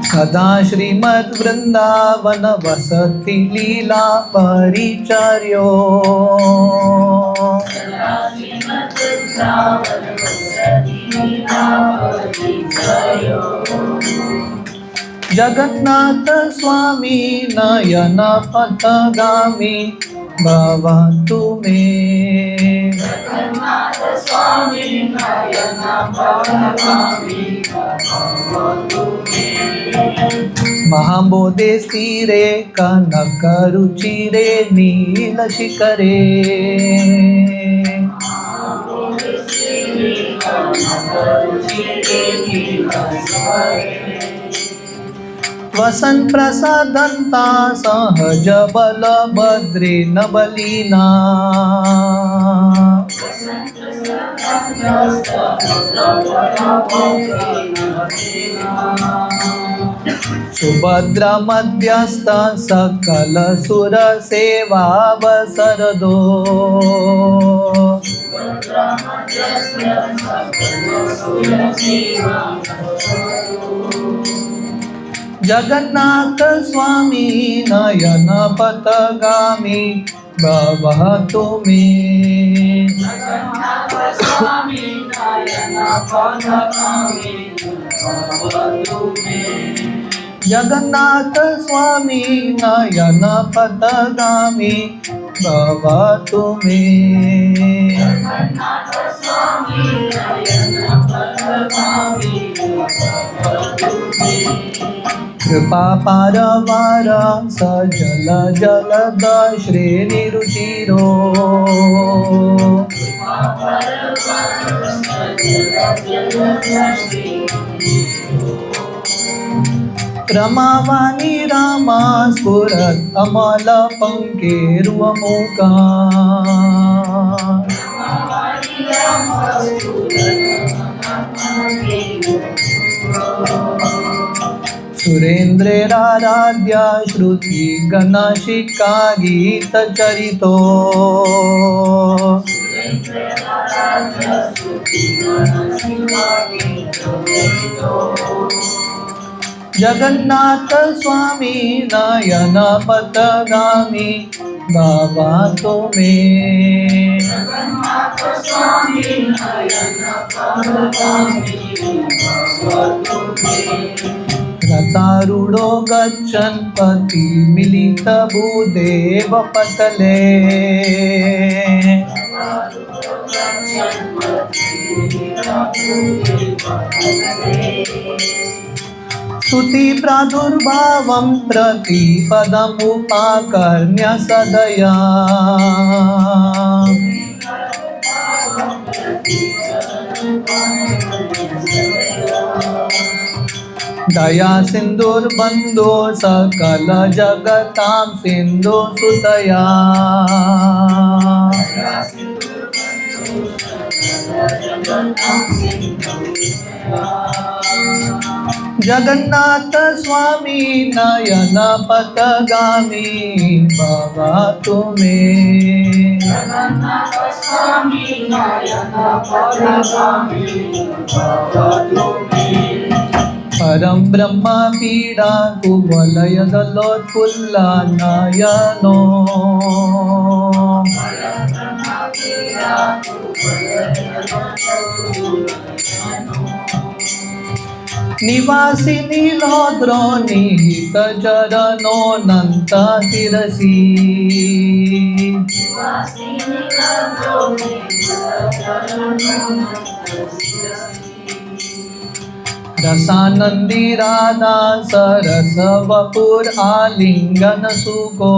सदा श्रीमद् वृंदावन वसति लीला परिचर्यो जगन्नाथ स्वामी नयन पथगामी भवतु मे। महाबोधे स्थिरे कनकरुचिरे नीलशिखरे वसन प्रसादन्ता सहज बल भद्रे न बलिना सुभद्रा मध्यस्थ सकल सुर सेवा वसरदो जगन्नाथ स्वामी नयन पथगामी भवतु मे। जगन्नाथ स्वामी नयन पथगामी भवतु मे। कृपा पारवार सजल जलद श्रेणी रुचिरो रमावाणी रामा स्फुरत् अमल पंकेरुमुखा सुरेन्द्रेराराध्या श्रुति गणशिका गीत चरितो जगन्नाथ स्वामी नयन पथगामी भवतु मे। रतारूढ़ो गच्छन् पति मिलित भूदेव पतले स्तुति प्रादुर्भावं प्रतिपदमुपाकर्ण्य सदया दया सिंधुर्बंधो सकल जगतां सिंधु सुतया जगन्नाथ स्वामी नयन पथगामी भवतु मे। परम ब्रह्म पीड़ा कुवलय दलोत्फुल्ल नयनो निवासी नीलोद्रो निहित चरणो नंत शिरसी रसानंदी राधा सरस वपुर आलिंगन सुको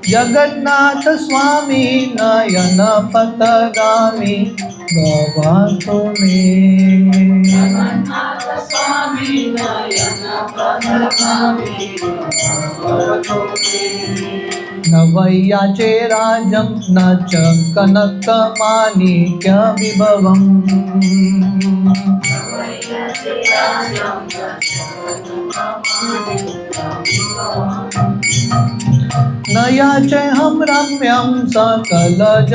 जगन्नाथ स्वामी नयन पथगामी भवतु मे। नवैयाचे राजं न च कनक माणिक्य विभवम् न याचेऽहं रम्यं सकलजनकाम्यं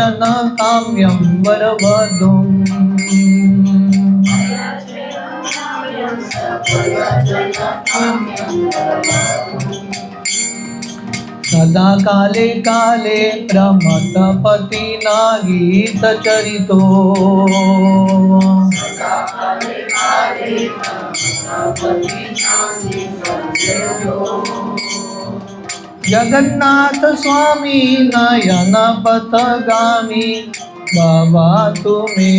वरवधूम्। सदा काले काले प्रमथपतिना गीतचरितो। जगन्नाथ स्वामी नयन पथगामी भवातु मे।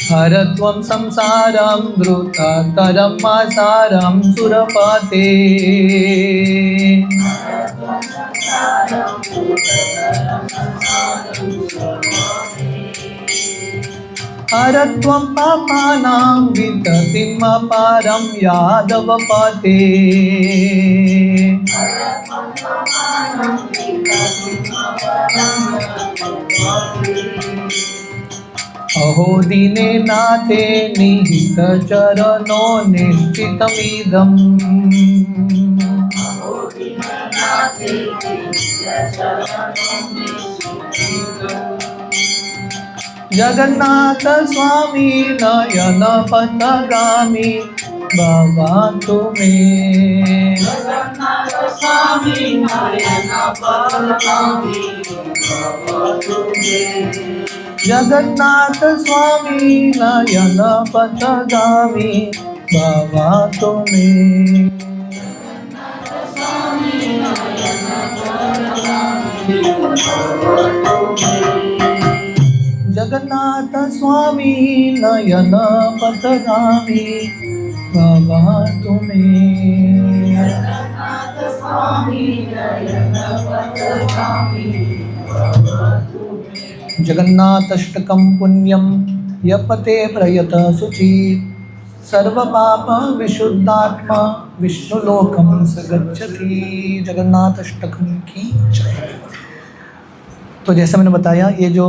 हरत्वं संसारं द्रुततरं आसारं सुरपते। हरत्वं पापानां विततिम् अपारं यादवपते। अहो दीने नाथे निहित चरणो निश्चितमिदम्। जगन्नाथ स्वामी नयन पथगामी भवातु मे। जगन्नाथ स्वामी नयन पथगामी भवातु मे। जगन्नाथ स्वामी नयन पथगामी भवातु मे। जगन्नाथाष्टकं पुण्यं यपते प्रयत शुचि। सर्वपाप विशुद्धात्मा विष्णुलोकं स गच्छति। जगन्नाथाष्टकम की जय। तो जैसे मैंने बताया, ये जो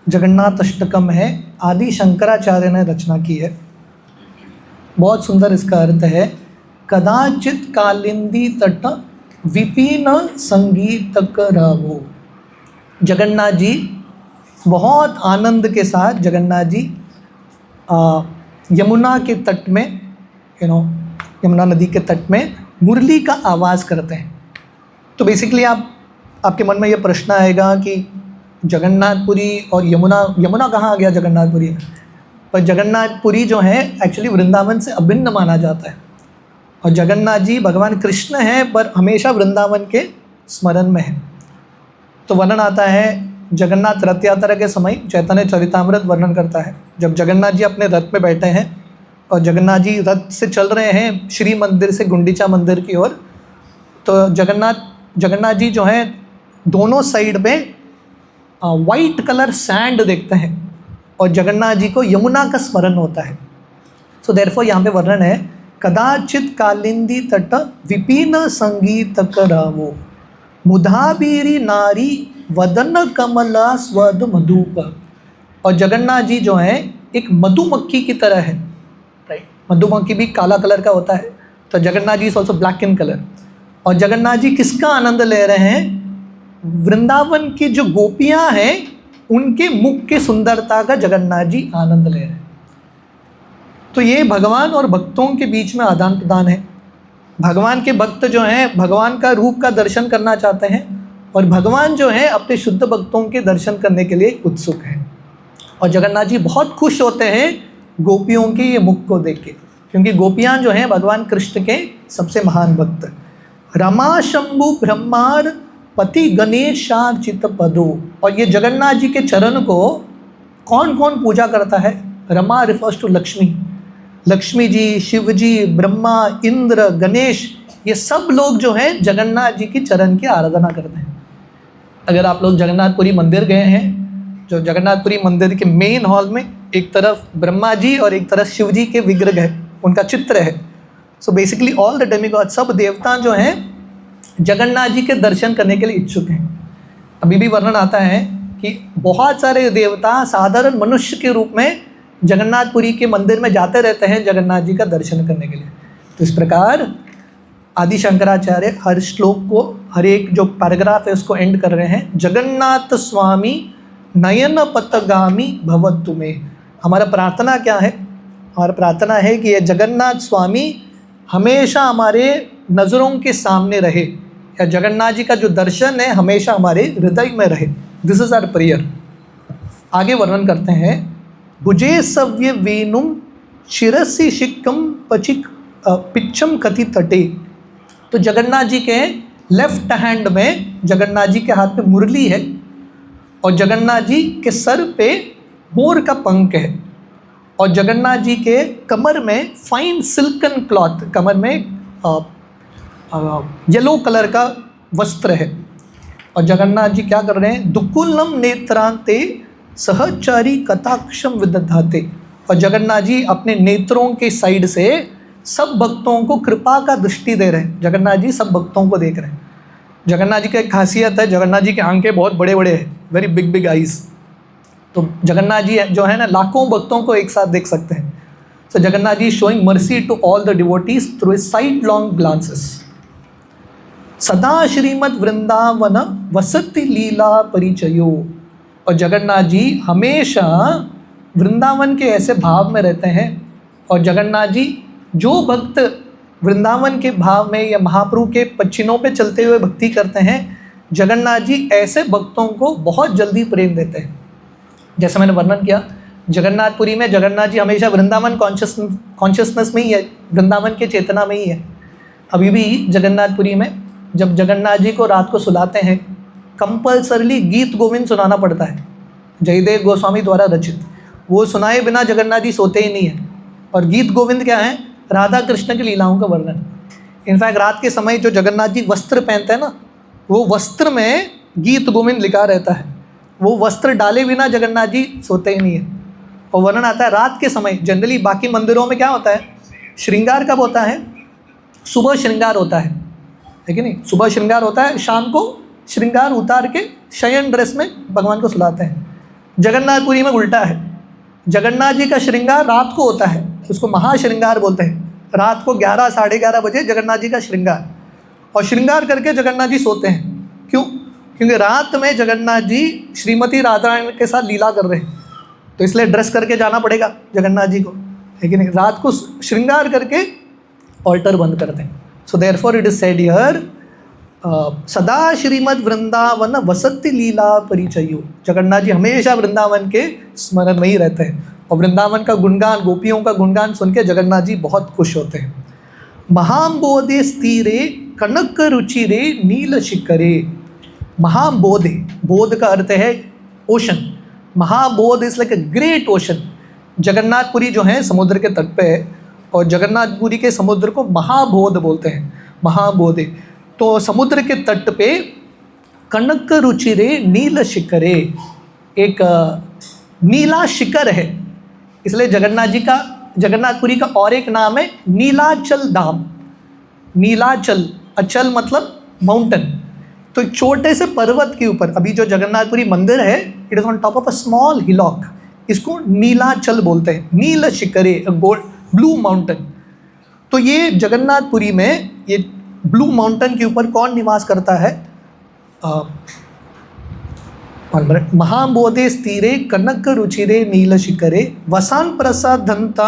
जगन्नाथ अष्टकम है, आदि शंकराचार्य ने रचना की है। बहुत सुंदर इसका अर्थ है। कदाचित कालिंदी तट विपिन संगीतक रावो। जगन्नाथ जी बहुत आनंद के साथ, जगन्नाथ जी यमुना के तट में, यमुना नदी के तट में मुरली का आवाज़ करते हैं। तो बेसिकली आपके मन में ये प्रश्न आएगा कि जगन्नाथपुरी और यमुना कहाँ आ गया जगन्नाथपुरी? पर जगन्नाथपुरी जो है एक्चुअली वृंदावन से अभिन्न माना जाता है। और जगन्नाथ जी भगवान कृष्ण हैं, पर हमेशा वृंदावन के स्मरण में है। तो वर्णन आता है जगन्नाथ रथ यात्रा के समय, चैतन्य चरितामृत वर्णन करता है, जब जगन्नाथ जी अपने रथ में बैठे हैं और जगन्नाथ जी रथ से चल रहे हैं श्री मंदिर से गुंडीचा मंदिर की ओर। तो जगन्नाथ जी जो हैं दोनों साइड पे वाइट कलर सैंड देखते हैं और जगन्नाथ जी को यमुना का स्मरण होता है। सो देयरफॉर यहाँ पे वर्णन है, कदाचित कालिंदी तट विपिन संगीतक रावो मुधाबीरी नारी वदन कमला स्वद मधुप। और जगन्नाथ जी जो हैं एक मधुमक्खी की तरह है, राइट। मधुमक्खी भी काला कलर का होता है, तो Jagannath ji is also black in colour. और जगन्नाथ जी किसका आनंद ले रहे हैं? वृंदावन की जो गोपियां हैं उनके मुख की सुंदरता का जगन्नाथ जी आनंद ले रहे हैं। तो ये भगवान और भक्तों के बीच में आदान प्रदान है। भगवान के भक्त जो हैं भगवान का रूप का दर्शन करना चाहते हैं, और भगवान जो हैं अपने शुद्ध भक्तों के दर्शन करने के लिए उत्सुक हैं। और जगन्नाथ जी बहुत खुश होते हैं गोपियों के ये मुख को देख के, क्योंकि गोपियाँ जो हैं भगवान कृष्ण के सबसे महान भक्त। रमा शंभु ब्रह्मार पति गणेशार्चित पदो। और ये जगन्नाथ जी के चरण को कौन कौन पूजा करता है? Rama refers to Lakshmi. लक्ष्मी जी, शिव जी, ब्रह्मा, इंद्र, गणेश, ये सब लोग जो हैं जगन्नाथ जी की चरण की आराधना करते हैं। अगर आप लोग जगन्नाथपुरी मंदिर गए हैं, जो जगन्नाथपुरी मंदिर के मेन हॉल में एक तरफ ब्रह्मा जी और एक तरफ शिव जी के विग्रह है, उनका चित्र है। So basically all the demigod, सब देवता जो हैं जगन्नाथ जी के दर्शन करने के लिए इच्छुक हैं। अभी भी वर्णन आता है कि बहुत सारे देवता साधारण मनुष्य के रूप में जगन्नाथपुरी के मंदिर में जाते रहते हैं जगन्नाथ जी का दर्शन करने के लिए। तो इस प्रकार आदि शंकराचार्य हर श्लोक को, हर एक जो पैराग्राफ है उसको एंड कर रहे हैं, जगन्नाथ स्वामी नयन पथगामी भवतु में। हमारा प्रार्थना क्या है? हमारा प्रार्थना है कि ये जगन्नाथ स्वामी हमेशा हमारे नज़रों के सामने रहे, या जगन्नाथ जी का जो दर्शन है हमेशा हमारे हृदय में रहे। This is our prayer. आगे वर्णन करते हैं, भुजे सव्य वेणुम शिरसि शिक्कम पचिक पिच्छम कति तटे। तो जगन्नाथ जी के लेफ्ट हैंड में, जगन्नाथ जी के हाथ में मुरली है और जगन्नाथ जी के सर पे मोर का पंख है और जगन्नाथ जी के कमर में फाइन सिल्कन क्लॉथ, कमर में येलो कलर का वस्त्र है। और जगन्नाथ जी क्या कर रहे हैं? दुकुलम नेत्रांते सहचारी कटाक्षम विदधाते। और जगन्नाथ जी अपने नेत्रों के साइड से सब भक्तों को कृपा का दृष्टि दे रहे हैं। जगन्नाथ जी सब भक्तों को देख रहे हैं। जगन्नाथ जी की एक खासियत है, जगन्नाथ जी की आंखें बहुत बड़े बड़े हैं, वेरी बिग बिग आइज़। तो जगन्नाथ जी जो है ना, लाखों भक्तों को एक साथ देख सकते हैं। सो Jagannath ji showing mercy to all the devotees through his side long glances. सदा श्रीमद वृंदावन वसति लीला परिचयो। और जगन्नाथ जी हमेशा वृंदावन के ऐसे भाव में रहते हैं। और जगन्नाथ जी, जो भक्त वृंदावन के भाव में या महाप्रभु के पच्छिनों पे चलते हुए भक्ति करते हैं, जगन्नाथ जी ऐसे भक्तों को बहुत जल्दी प्रेम देते हैं। जैसे मैंने वर्णन किया, जगन्नाथपुरी में जगन्नाथ जी हमेशा वृंदावन कॉन्शियसनेस में ही है, वृंदावन के चेतना में ही है। अभी भी जगन्नाथपुरी में जब जगन्नाथ जी को रात को सुलाते हैं, कंपल्सरली गीत गोविंद सुनाना पड़ता है, जयदेव गोस्वामी द्वारा रचित। वो सुनाए बिना जगन्नाथ जी सोते ही नहीं हैं। और गीत गोविंद क्या है? राधा कृष्ण की लीलाओं का वर्णन। इनफैक्ट रात के समय जो जगन्नाथ जी वस्त्र पहनते हैं ना, वो वस्त्र में गीत गोविंद लिखा रहता है। वो वस्त्र डाले बिना जगन्नाथ जी सोते ही नहीं है। और वर्णन आता है रात के समय। जनरली बाकी मंदिरों में क्या होता है? श्रृंगार कब होता है? सुबह श्रृंगार होता है कि नहीं? सुबह श्रृंगार होता है, शाम को श्रृंगार उतार के शयन ड्रेस में भगवान को सुलाते हैं। जगन्नाथपुरी में उल्टा है। जगन्नाथ जी का श्रृंगार रात को होता है, उसको महाश्रृंगार बोलते हैं। रात को 11 साढ़े 11 बजे जगन्नाथ जी का श्रृंगार, और श्रृंगार करके जगन्नाथ जी सोते हैं। क्यों? क्योंकि रात में जगन्नाथ जी श्रीमती राधारानी के साथ लीला कर रहे हैं, तो इसलिए ड्रेस करके जाना पड़ेगा जगन्नाथ जी को, है कि नहीं? रात को श्रृंगार करके ऑल्टर बंद करते हैं। So therefore it is said here, सदा श्रीमद वृंदावन वसति लीला परिचयो। जगन्नाथ जी हमेशा वृंदावन के स्मरण में ही रहते हैं। और वृंदावन का गुणगान, गोपियों का गुणगान सुन के जगन्नाथ जी बहुत खुश होते हैं। महाम्बोधे स्थिरे कनक रुचिरे नील शिखरे। महाम्बोधे, बोध का अर्थ है ocean. Mahabodh is like a great ocean. Jagannath Puri जो है समुद्र के तट पे है, और जगन्नाथपुरी के समुद्र को महाबोध बोलते हैं, महाबोधे। तो समुद्र के तट पे कनक रुचिरे नील शिखरे, एक नीला शिखर है, इसलिए जगन्नाथपुरी का और एक नाम है नीलाचल धाम। नीलाचल, अचल मतलब माउंटेन। तो छोटे से पर्वत के ऊपर, अभी जो जगन्नाथपुरी मंदिर है, it is on top of a small hillock, इसको नीलाचल बोलते हैं। नील शिखरे, ब्लू माउंटेन। तो ये जगन्नाथपुरी में ये ब्लू माउंटेन के ऊपर कौन निवास करता है? महाबोधे स्थिरे कनक रुचिरे नील शिखरे वसान प्रसादंता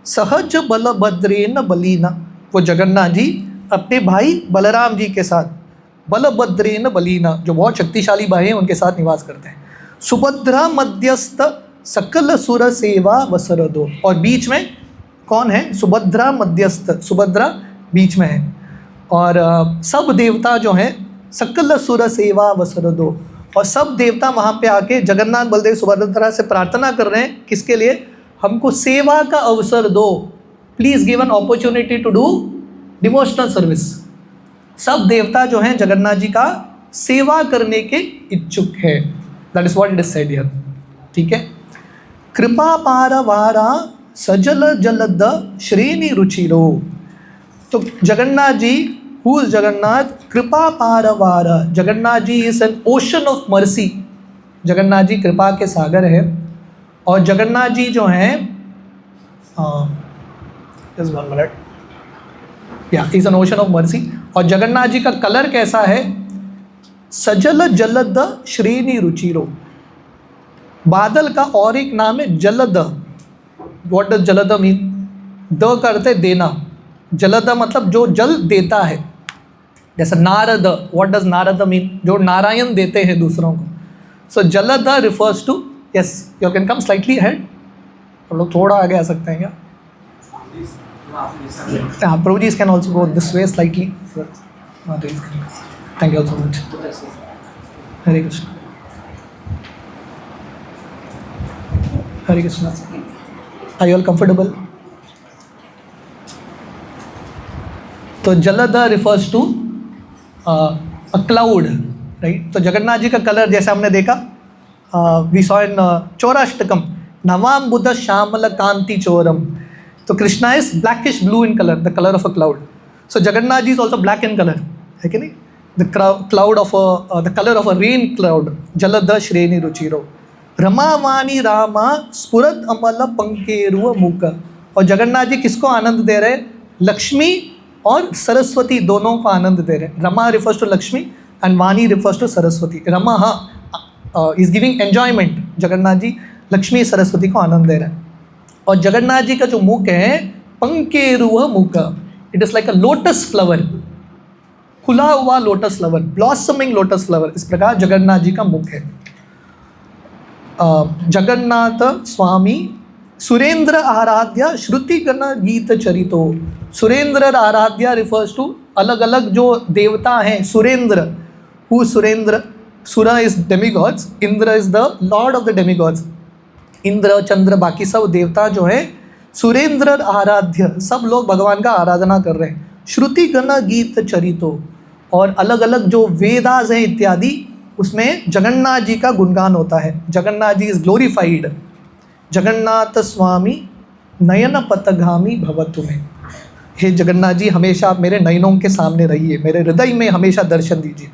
सहज बलभद्रेन बलीना। वो जगन्नाथ जी अपने भाई बलराम जी के साथ, बलभद्रेन बलीना, जो बहुत शक्तिशाली भाई हैं, उनके साथ निवास करते हैं। सुभद्रा मध्यस्थ सकल सुर सेवा वसरदो। और बीच में कौन है? सुभद्रा मध्यस्थ, सुभद्रा बीच में है। और सब देवता जो हैं, सकल सुर सेवा वसरदो, और सब देवता वहाँ पे आके जगन्नाथ बलदेव सुभद्रा से प्रार्थना कर रहे हैं। किसके लिए? हमको सेवा का अवसर दो, please give an opportunity to do devotional service. सब देवता जो हैं जगन्नाथ जी का सेवा करने के इच्छुक है। That is what it is said here. ठीक है। कृपा पारवारा सजल जलद श्रेणी रुचिरो। तो जगन्नाथ जी, हु इज जगन्नाथ? कृपा पारवारा। Jagannath ji is an ocean of mercy. Jagannath ji कृपा के सागर है। और जगन्नाथ जी जो हैं just 1 minute, is an ocean of mercy. और जगन्नाथ जी का कलर कैसा है? सजल जलद श्रेणी रुचिरो, बादल का और एक नाम है जलद। What does jalad mean? द करते देना, जलद मतलब जो जल देता है। जैसे Narad, what does Narad mean? जो नारायण देते हैं दूसरों को। So jalad refers to, yes you can come slightly head, हम लोग थोड़ा आगे आ सकते हैं क्या? Prabhu ji can also go this way slightly. Thank you so much. Hare Krishna, Hare Krishna. Are you all comfortable? तो jalad refers to a cloud, right. तो जगन्नाथ जी का कलर जैसे हमने देखा, वी सॉ इन चौराष्टकम, नवाम बुद्ध श्यामल कांति चोरम। तो Krishna is blackish blue in colour, the colour of a cloud. So Jagannath ji is also black in colour, है कि नहीं? The cloud of the colour of a rain cloud, जलद श्रेणी रुचिरो। रमावाणी रामा स्फुरत अमल पंकेरुव मुख। और जगन्नाथ जी किसको आनंद दे रहे? लक्ष्मी और सरस्वती दोनों को आनंद दे रहे हैं। Rama refers to Lakshmi and Vani refers to Saraswati. Rama is giving enjoyment, Jagannath ji Lakshmi Saraswati को आनंद दे रहे हैं। और जगन्नाथ जी का जो मुख है, पंकेरुव मुख, it is like a lotus flower, खुला हुआ lotus flower, blossoming lotus flower. इस प्रकार जगन्नाथ जी का मुख है। जगन्नाथ स्वामी सुरेंद्र आराध्या श्रुति गण गीत चरितो। सुरेंद्र आराध्या रिफर्स टू अलग अलग जो देवता हैं। Surendra, who Surendra? Sura is demigods, Indra is the lord of the demigods. Indra, Chandra, बाकी सब देवता जो है सुरेंद्र आराध्य, सब लोग भगवान का आराधना कर रहे हैं। श्रुति गण गीत चरितो, और अलग अलग जो वेदास हैं इत्यादि, उसमें जगन्नाथ जी का गुणगान होता है। Jagannath ji is glorified. जगन्नाथ स्वामी नयन पथगामी भवतु में। हे जगन्नाथ जी, हमेशा आप मेरे नयनों के सामने रहिए, मेरे हृदय में हमेशा दर्शन दीजिए।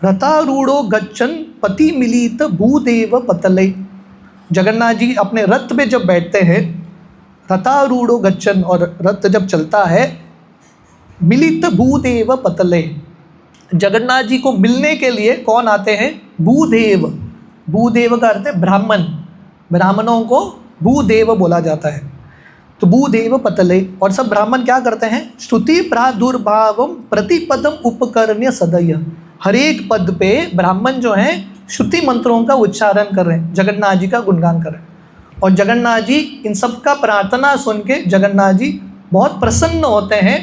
रथारूढ़ो गच्छन पति मिलित भूदेव पतले। जगन्नाथ जी अपने रथ पे जब बैठते हैं, रथारूढ़ो गच्छन, और रथ जब चलता है, मिलित भूदेव पतले, जगन्नाथ जी को मिलने के लिए कौन आते हैं? भूदेव। भूदेव का अर्थ है ब्राह्मण, ब्राह्मणों को भूदेव बोला जाता है। तो भूदेव पतले, और सब ब्राह्मण क्या करते हैं? स्तुति प्रादुर्भावम प्रतिपदम उपकरण्य सदय। हर एक पद पे ब्राह्मण जो हैं श्रुति मंत्रों का उच्चारण कर रहे हैं, जगन्नाथ जी का गुणगान कर रहे हैं। और जगन्नाथ जी इन सब का प्रार्थना सुन के जगन्नाथ जी बहुत प्रसन्न होते हैं,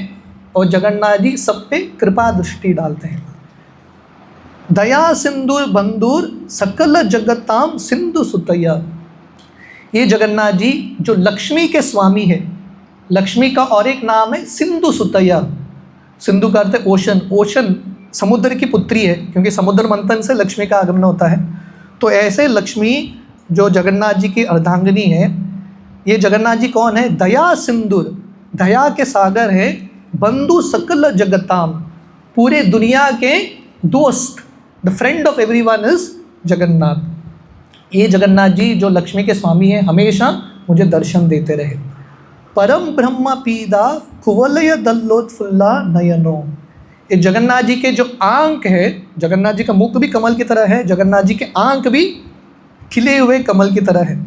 और जगन्नाथ जी सब पे कृपा दृष्टि डालते हैं। दया सिंदूर बंदूर सकल जगताम सिंधु सुतैया। ये जगन्नाथ जी जो लक्ष्मी के स्वामी है, लक्ष्मी का और एक नाम है सिंधु सुतैया। सिंधु का अर्थ है ओशन, ओशन समुद्र की पुत्री है, क्योंकि समुद्र मंथन से लक्ष्मी का आगमन होता है। तो ऐसे लक्ष्मी जो जगन्नाथ जी की अर्धांगिनी है, ये जगन्नाथ जी कौन है? दया सिंदूर, दया के सागर है। बंधु सकल जगताम, पूरे दुनिया के दोस्त, the friend of everyone is Jagannath. ये जगन्नाथ जी जो लक्ष्मी के स्वामी हैं, हमेशा मुझे दर्शन देते रहे। परम ब्रह्म पीदा कुवलय दल्लोत्फुल्ला नयनो। ये जगन्नाथ जी के जो आंख है, जगन्नाथ जी का मुख भी कमल की तरह है, जगन्नाथ जी के आंख भी खिले हुए कमल की तरह है।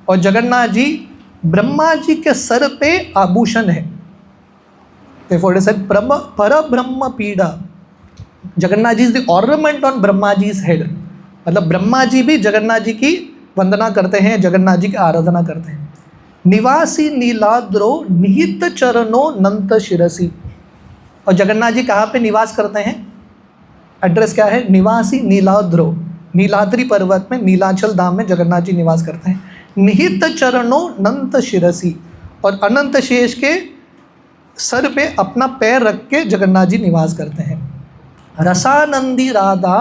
और जगन्नाथ जी ब्रह्मा जी के सर पे आभूषण है। पर ब्रह्म पीड़ा, Jagannath ji is the ornament on Brahma ji head. मतलब ब्रह्मा जी भी जगन्नाथ जी की वंदना करते हैं, जगन्नाथ जी की आराधना करते हैं। निवासी नीलाद्रो निहित चरणों नंत शिरसी। और जगन्नाथ जी कहाँ पे निवास करते हैं? एड्रेस क्या है? निवासी नीलाद्रो, नीलाद्री पर्वत में, नीलाचल धाम में जगन्नाथ जी निवास करते हैं। निहित चरणों नंत शिरसी, और अनंत शेष के सर पे अपना पैर रख के जगन्नाथ जी निवास करते हैं। रसानंदी राधा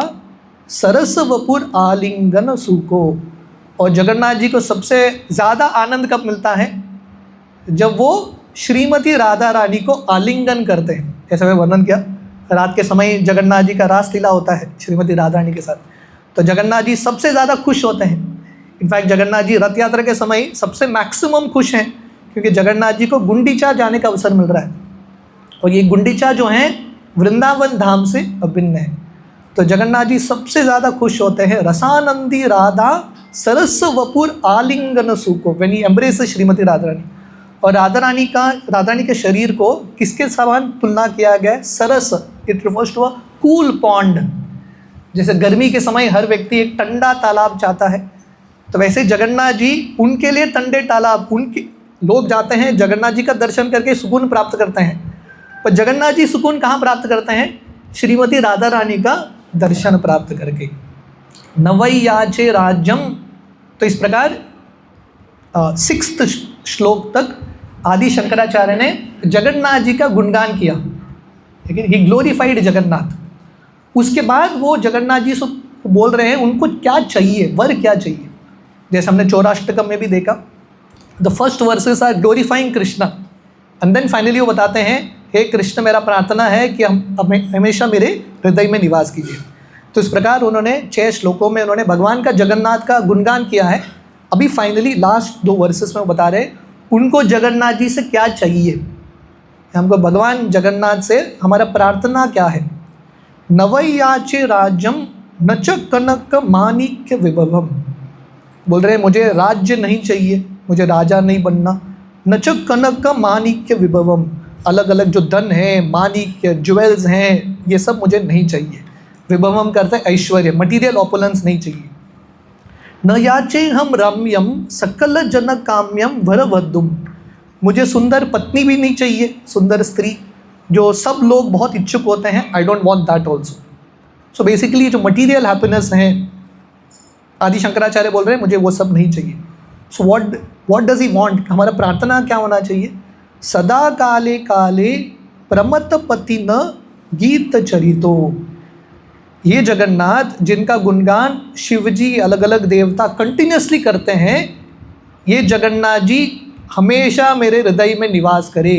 सरस वपुर आलिंगन सुको। और जगन्नाथ जी को सबसे ज़्यादा आनंद कब मिलता है? जब वो श्रीमती राधा रानी को आलिंगन करते हैं। जैसे मैं वर्णन किया, रात के समय जगन्नाथ जी का रास लीला होता है श्रीमती राधा रानी के साथ, तो जगन्नाथ जी सबसे ज़्यादा खुश होते हैं। इनफैक्ट जगन्नाथ जी रथ यात्रा के समय सबसे मैक्सिमम खुश हैं, क्योंकि जगन्नाथ जी को गुंडीचा जाने का अवसर मिल रहा है, और ये गुंडीचा जो है वृंदावन धाम से अभिन्न है। तो जगन्नाथ जी सबसे ज़्यादा खुश होते हैं रसानंदी राधा सरस वपुर आलिंगन सुको, when he embrace Shrimati Radha Rani. और राधा रानी के शरीर को किसके समान तुलना किया गया है? सरस, it refers to a cool pond. जैसे गर्मी के समय हर व्यक्ति एक ठंडा तालाब चाहता है, तो वैसे जगन्नाथ जी उनके लिए ठंडे तालाब, उनके लोग जाते हैं जगन्नाथ जी का दर्शन करके सुकून प्राप्त करते हैं। पर जगन्नाथ जी सुकून कहाँ प्राप्त करते हैं? श्रीमती राधा रानी का दर्शन प्राप्त करके। नवैयाचे राज्यम, तो इस प्रकार 6th श्लोक तक आदि शंकराचार्य ने जगन्नाथ जी का गुणगान किया, लेकिन ही ग्लोरीफाइड जगन्नाथ। उसके बाद वो जगन्नाथ जी से बोल रहे हैं उनको क्या चाहिए, वर क्या चाहिए। जैसे हमने चौराष्टकम में भी देखा, the first verses are glorifying Krishna, and then finally वो बताते हैं हे कृष्ण, मेरा प्रार्थना है कि हम हमेशा मेरे हृदय में निवास कीजिए। तो इस प्रकार उन्होंने 6 श्लोकों में उन्होंने भगवान का जगन्नाथ का गुणगान किया है। अभी फाइनली लास्ट 2 वर्सेस में वो बता रहे हैं उनको जगन्नाथ जी से क्या चाहिए, हमको भगवान जगन्नाथ से हमारा प्रार्थना क्या है। नवैयाचे राज्यम नच कनक माणिक्य विभवम, बोल रहे हैं मुझे राज्य नहीं चाहिए, मुझे राजा नहीं बनना। नच कनक माणिक्य विभवम, अलग अलग जो धन है, माणिक्य, ज्वेल्स हैं, ये सब मुझे नहीं चाहिए। विभवम करते हैं ऐश्वर्य, मटीरियल ऑपुलेंस नहीं चाहिए। न याचे हम रम्यम सकल जन काम्यम वरवधुम, मुझे सुंदर पत्नी भी नहीं चाहिए, सुंदर स्त्री जो सब लोग बहुत इच्छुक होते हैं, I don't want that also. So basically जो मटीरियल हैप्पीनेस है, आदि शंकराचार्य बोल रहे हैं मुझे वो सब नहीं चाहिए। So what does he want, हमारा प्रार्थना क्या होना चाहिए? सदा काले काले प्रमत पति न गीत चरितो, ये जगन्नाथ जिनका गुणगान शिवजी अलग अलग देवता कंटिन्यूसली करते हैं, ये जगन्नाथ जी हमेशा मेरे हृदय में निवास करे,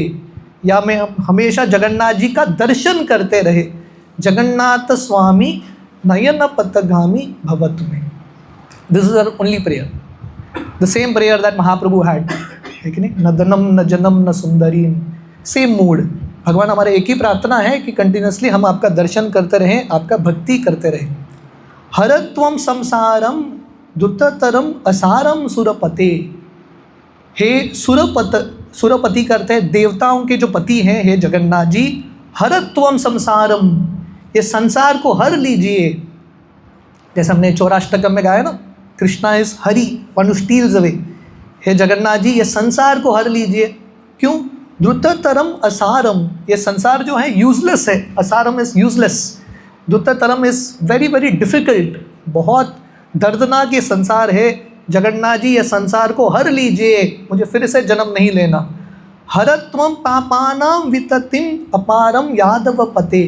या मैं हमेशा जगन्नाथ जी का दर्शन करते रहे। जगन्नाथ स्वामी नयन पथगामी भवतु में, this is our only prayer, the same prayer that Mahaprabhu had, है कि नहीं? न धनम न जनम न सुंदरी, सेम मूड। भगवान हमारे एक ही प्रार्थना है कि कंटिन्यूसली हम आपका दर्शन करते रहें, आपका भक्ति करते रहें। हरत्वम संसारम दुततरम असारम सुरपते, हे सुरपति करते हैं देवताओं के जो पति हैं, हे जगन्नाथ जी। हरत्वम संसारम, ये संसार को हर लीजिए। जैसे हमने चौराष्टकम में गाया ना, Krishna is Hari one who steals away, हे जगन्नाथ जी ये संसार को हर लीजिए। क्यों? द्रुततरम असारम, ये संसार जो है यूजलेस है, asaram is useless, drutataram is very very difficult, बहुत दर्दनाक ये संसार है। जगन्नाथ जी ये संसार को हर लीजिए, मुझे फिर से जन्म नहीं लेना। हरत्वम पापानाम विततिम अपारम यादव पते,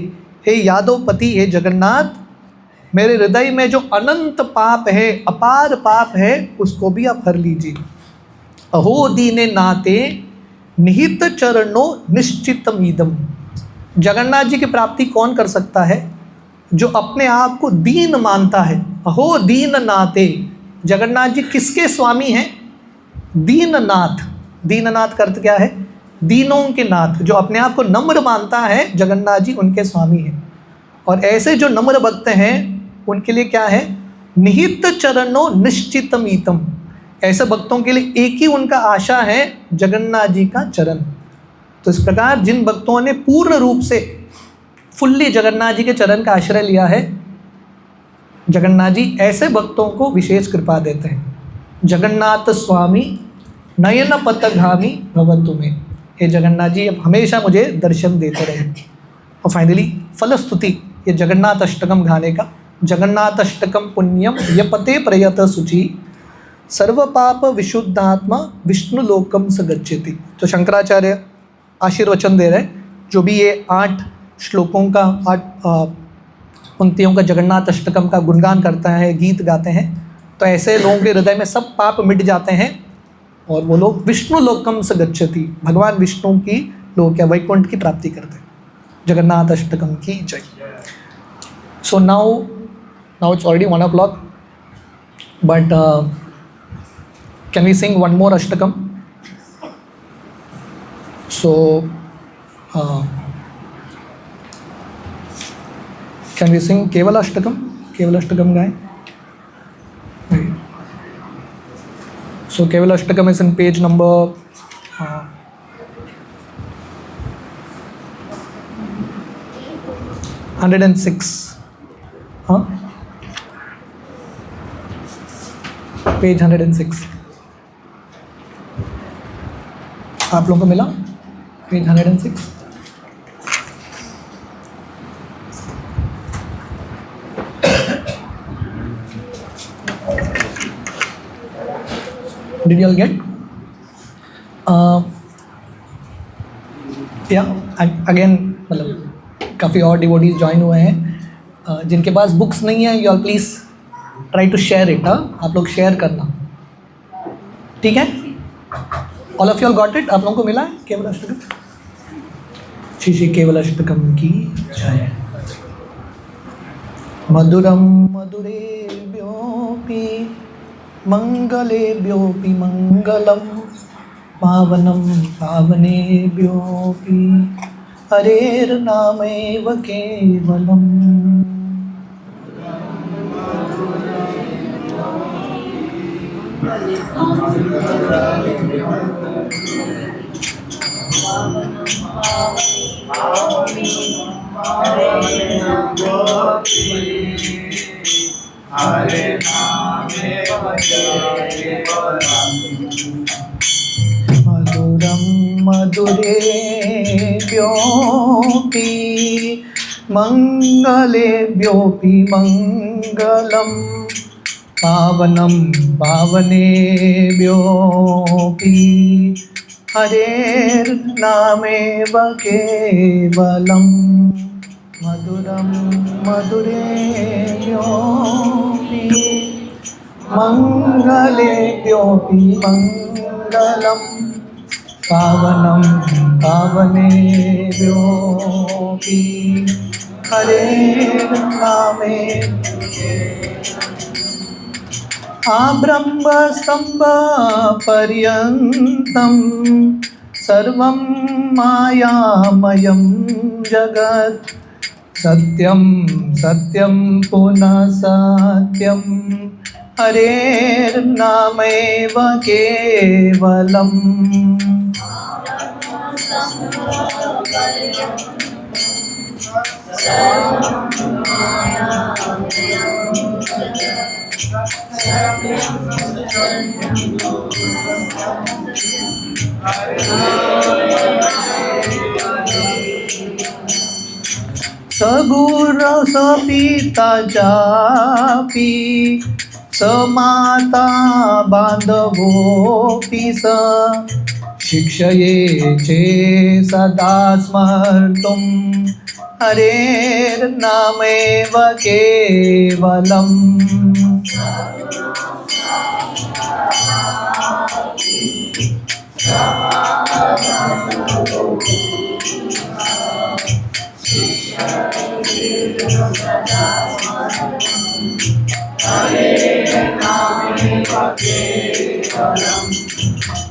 हे यादव पति, हे जगन्नाथ मेरे हृदय में जो अनंत पाप है, अपार पाप है, उसको भी आप हर लीजिए। अहो दीने नाते निहित चरणों निश्चितम ईदम, जगन्नाथ जी की प्राप्ति कौन कर सकता है? जो अपने आप को दीन मानता है। अहो दीन नाते, जगन्नाथ जी किसके स्वामी हैं? दीननाथ। दीननाथ का अर्थ क्या है? दीनों के नाथ, जो अपने आप को नम्र मानता है, जगन्नाथ जी उनके स्वामी हैं। और ऐसे जो नम्र भक्त हैं उनके लिए क्या है? निहित चरणों निश्चितमीतम, ऐसे भक्तों के लिए एक ही उनका आशा है, जगन्नाथ जी का चरण। तो इस प्रकार जिन भक्तों ने पूर्ण रूप से फुल्ली जगन्नाथ जी के चरण का आश्रय लिया है, जगन्नाथ जी ऐसे भक्तों को विशेष कृपा देते हैं। जगन्नाथ स्वामी नयन पथगामी भवतु में, हे जगन्नाथ जी अब हमेशा मुझे दर्शन देते रहे। और फाइनली फलस्तुति, ये जगन्नाथ अष्टकम गाने का, जगन्नाथ अष्टकम पुण्यम यपते प्रयत शुचि सर्व पाप विशुद्धात्मा विष्णु लोकम स गच्छति। तो शंकराचार्य आशीर्वचन दे रहे हैं, जो भी ये 8 श्लोकों का 8 पंक्तियों का जगन्नाथ अष्टकम का गुणगान करता है, गीत गाते हैं, तो ऐसे लोगों के हृदय में सब पाप मिट जाते हैं और वो लोग विष्णु लोकम स गच्छति, भगवान विष्णु की लोक या वैकुंठ की प्राप्ति करते हैं। जगन्नाथ अष्टकम की जय। So now it's already 1 o'clock, but Can we sing one more Ashtakam? So, can we sing Keval Ashtakam? Keval Ashtakam गाएं. So Keval Ashtakam is in page number 106. Page 106. आप लोगों को मिला? Page 106. Did you all get? Again मतलब काफ़ी और devotees join हुए हैं जिनके पास बुक्स नहीं है. You all please try to share it. आप लोग शेयर करना, ठीक है? All of you all got it? आप लोगों को मिला है केवल अष्टकम? श्री श्री केवल अष्टकम की जय. मधुरम मधुरेभ्योऽपि मंगलेभ्योऽपि मंगलम, पावनं पावनेभ्योऽपि हरेर्नामेव केवलम्. मधुरं मधुरेभ्योऽपि मंगलेभ्योऽपि मंगलम, पावनं पावनेभ्योऽपि हरेर्नामेव केवलम्. मधुरं मधुरेभ्योऽपि मंगलेभ्योऽपि मंगलम, पावनं पावनेभ्योऽपि हरेर्नामेव. आब्रह्मस्तम्भ पर्यन्तं सर्वं मायामयं जगत्, सत्यं सत्यं पुनः सत्यं हरेर्नामेव केवलम्. सगुर सपिता चापि समाता बान्धवोऽपि स, शिक्षये चे सदा स्मर्तुं हरेर्नामेव केवलम्.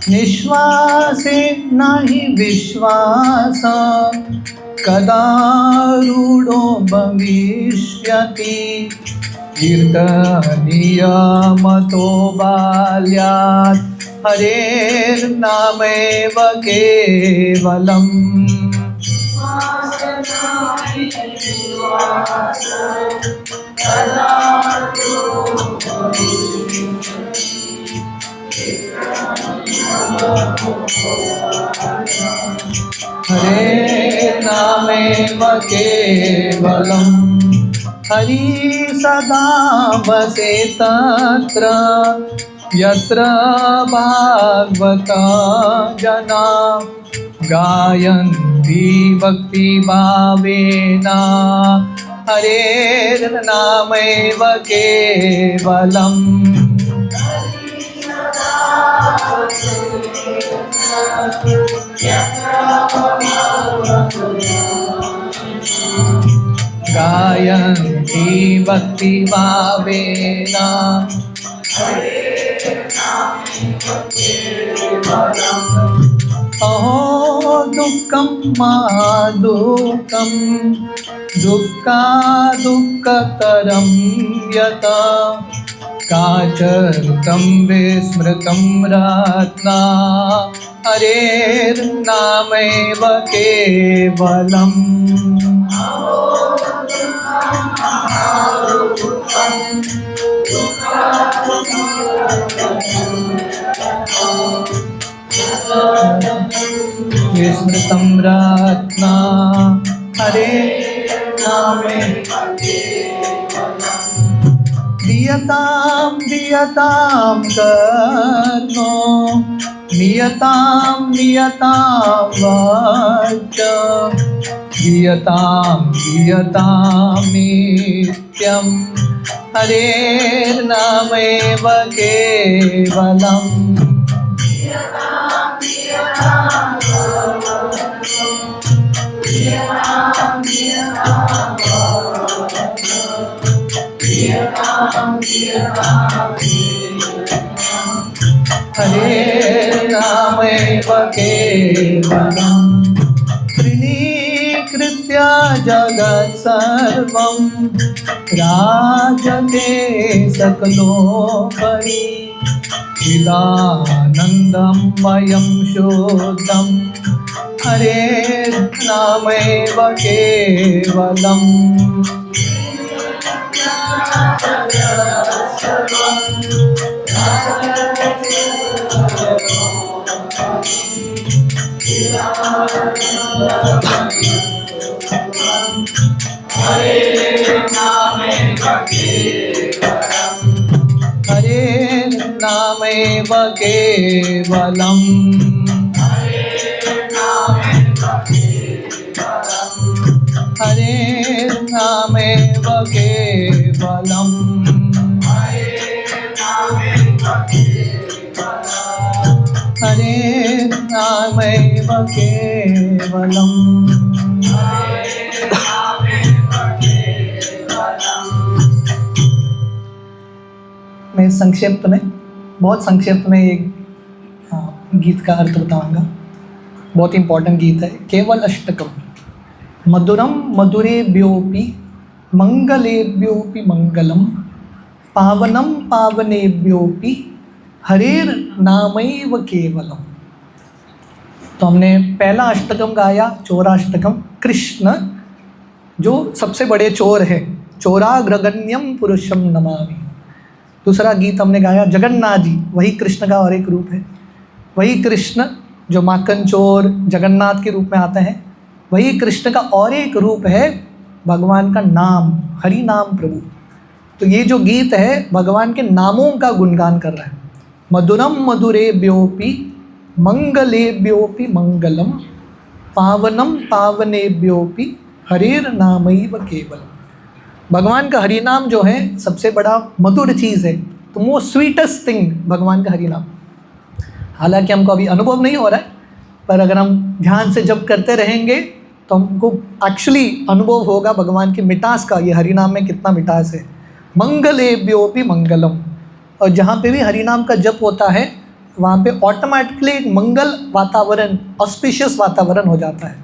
निश्वासे नहि विश्वास, कदा रूढो भविष्यति, कीर्तनीयमतो बाल्यात् हरेर्नामेव केवलम्. हरेर्नामेव केवलम्. हरि सदा वसे तत्र यत्र भागवता जना, गायन्ति भक्तिभावेन हरेर्नामेव केवलम्. गायन्ति भक्तिभावेन अहो दुःखं महादुःखं दुःखतरं यथा काचर्तं विस्मृतं रत्ना हरेर्नामैव केवलम्। विस्मृतं रत्ना हरेर्नामैव दीयतां दीयतां कर्मो नियतां नियतां वाचा दीयतां दीयतां नित्यं हरेर्नामैव केवलम्। हरेर्नामैव केवलम्। त्रिणीकृत्य जगत्सर्वं राजते सकलोपरि चिदानन्दं वयं शुद्धं हरेर्नामैव केवलम्। हरेर्नामैव केवलम्। हरेर्नामैव केवलम्। हरेर्नामैव केवलम्। मैं संक्षिप्त में, बहुत संक्षिप्त में एक गीत का अर्थ बताऊंगा। बहुत इंपॉर्टेंट गीत है। केवल अष्टकम। मधुरम मधुरेभ्योऽपि मंगलेभ्योऽपि मंगलम पावनम पावनेभ्योऽपि हरेर्नामैव केवलम। तो हमने पहला अष्टकम गाया, चोराष्टकम, कृष्ण जो सबसे बड़े चोर है, चोराग्रगण्यम पुरुषम नमामि। दूसरा गीत हमने गाया जगन्नाथ जी, वही कृष्ण का और एक रूप है। वही कृष्ण जो माखन चोर जगन्नाथ के रूप में आते हैं, वही कृष्ण का और एक रूप है भगवान का नाम, हरि नाम प्रभु। तो ये जो गीत है भगवान के नामों का गुणगान कर रहा है। मधुरम मधुरेभ्योऽपि मंगलेभ्योऽपि मंगलम पावनम पावनेभ्योऽपि हरेर्नामैव केवलम। भगवान का हरि नाम जो है सबसे बड़ा मधुर चीज़ है, तो मोस्ट स्वीटेस्ट थिंग भगवान का हरि नाम। हालांकि हमको अभी अनुभव नहीं हो रहा है, पर अगर हम ध्यान से जप करते रहेंगे तो हमको एक्चुअली अनुभव होगा भगवान की मिठास का। ये हरि नाम में कितना मिठास है। मंगलेभ्योऽपि मंगलम। और जहाँ पे भी हरि नाम का जप होता है वहाँ पे ऑटोमेटिकली एक मंगल वातावरण, ऑस्पिशियस वातावरण हो जाता है।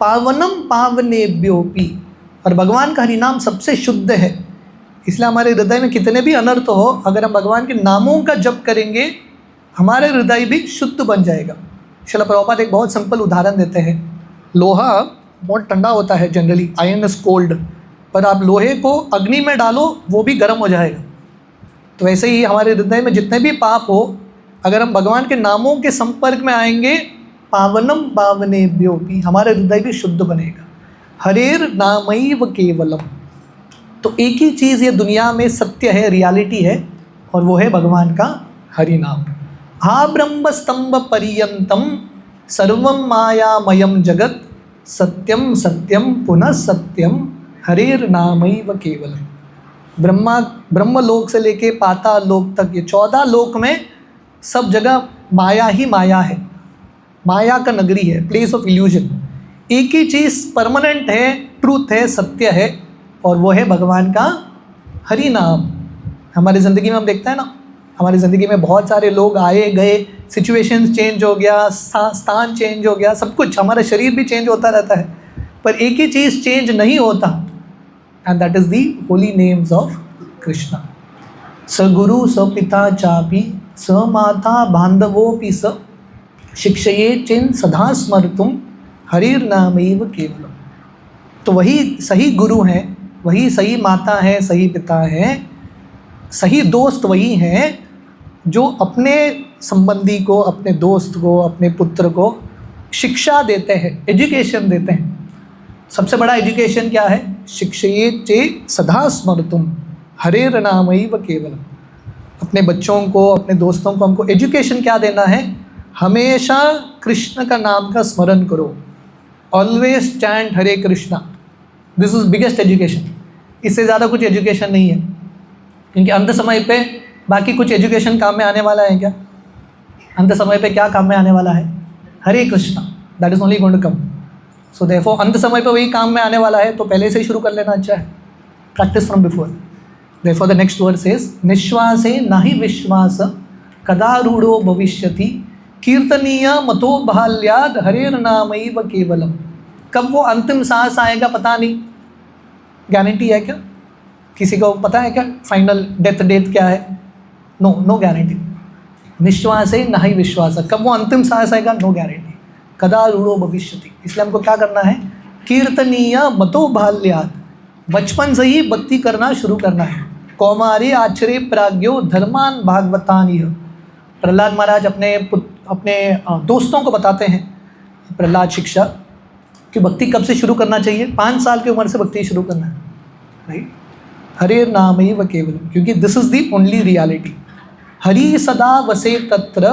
पावनम पावनेभ्योऽपि। और भगवान का हरि नाम सबसे शुद्ध है, इसलिए हमारे हृदय में कितने भी अनर्थ हो, अगर हम भगवान के नामों का जप करेंगे हमारे हृदय भी शुद्ध बन जाएगा। श्रील प्रभुपाद एक बहुत सिंपल उदाहरण देते हैं। लोहा बहुत ठंडा होता है जनरली, आयरन इज कोल्ड, पर आप लोहे को अग्नि में डालो वो भी गर्म हो जाएगा। तो वैसे ही हमारे हृदय में जितने भी पाप हो, अगर हम भगवान के नामों के संपर्क में आएंगे, पावनम पावनेभ्योऽपि, हमारे हृदय भी शुद्ध बनेगा। हरेर्नामैव केवलम। तो एक ही चीज़ ये दुनिया में सत्य है, रियलिटी है, और वो है भगवान का हरि नाम। हा ब्रह्म स्तंभ पर्यंतम सर्वं मायामयम जगत सत्यम सत्यम पुनः सत्यम हरेर्नामैव केवलम। ब्रह्मलोक से लेके पाताल लोक तक, ये 14 लोक में सब जगह माया ही माया है, माया का नगरी है, प्लेस ऑफ इल्यूजन। एक ही चीज़ परमानेंट है, ट्रूथ है, सत्य है, और वो है भगवान का हरि नाम। हमारी ज़िंदगी में हम देखते हैं ना, हमारी ज़िंदगी में बहुत सारे लोग आए गए, सिचुएशंस चेंज हो गया, स्थान चेंज हो गया, सब कुछ, हमारा शरीर भी चेंज होता रहता है, पर एक ही चीज़ चेंज नहीं होता, and that is the Holi names of Krishna. स गुरु स पिता चापि स माता बांधवोपि स शिक्षये चिन सदा स्मर्तुम हरिर्नामैव केवलम। तो वही सही गुरु हैं, वही सही माता है, सही पिता है, सही दोस्त वही हैं जो अपने संबंधी को, अपने दोस्त को, अपने पुत्र को शिक्षा देते हैं, एजुकेशन देते हैं। सबसे बड़ा एजुकेशन क्या है? शिक्षये चे सदा स्मर्तुम हरेर्नामैव केवलम। अपने बच्चों को, अपने दोस्तों को हमको एजुकेशन क्या देना है? हमेशा कृष्ण का नाम का स्मरण करो, always chant Hare Krishna. This is biggest education. इससे ज़्यादा कुछ एजुकेशन नहीं है, क्योंकि अंत समय पे बाकी कुछ एजुकेशन काम में आने वाला है क्या? अंत समय पे क्या काम में आने वाला है? Hare Krishna, that is only going to come. So therefore अंत समय पे वही काम में आने वाला है, तो पहले से ही शुरू कर लेना अच्छा है, practice from before. Therefore the next verse is निश्वासे नाहि विश्वास कदारूढ़ो भविष्यति कीर्तनीय मतो बाल्याद हरेर्नामैव केवलम। कब वो अंतिम सांस आएगा पता नहीं, गारंटी है क्या? किसी को पता है क्या फाइनल डेथ डेट क्या है? No guarantee. निश्वासे नाहि विश्वास, कब वो अंतिम सांस आएगा? No guarantee. कदारूढ़ो भविष्यति, इसलिए हमको क्या करना है? कीर्तनीय मतो बाल्याद, बचपन से ही भक्ति करना शुरू करना है। कौमारी आचरे प्राज्ञो धर्मान भागवतानिह। प्रहलाद महाराज अपने दोस्तों को बताते हैं, प्रहलाद शिक्षा, कि भक्ति कब से शुरू करना चाहिए? 5 साल की उम्र से भक्ति शुरू करना है, राइट? हरेर्नामैव केवलम, क्योंकि this is the only reality. Hari सदा वसे तत्र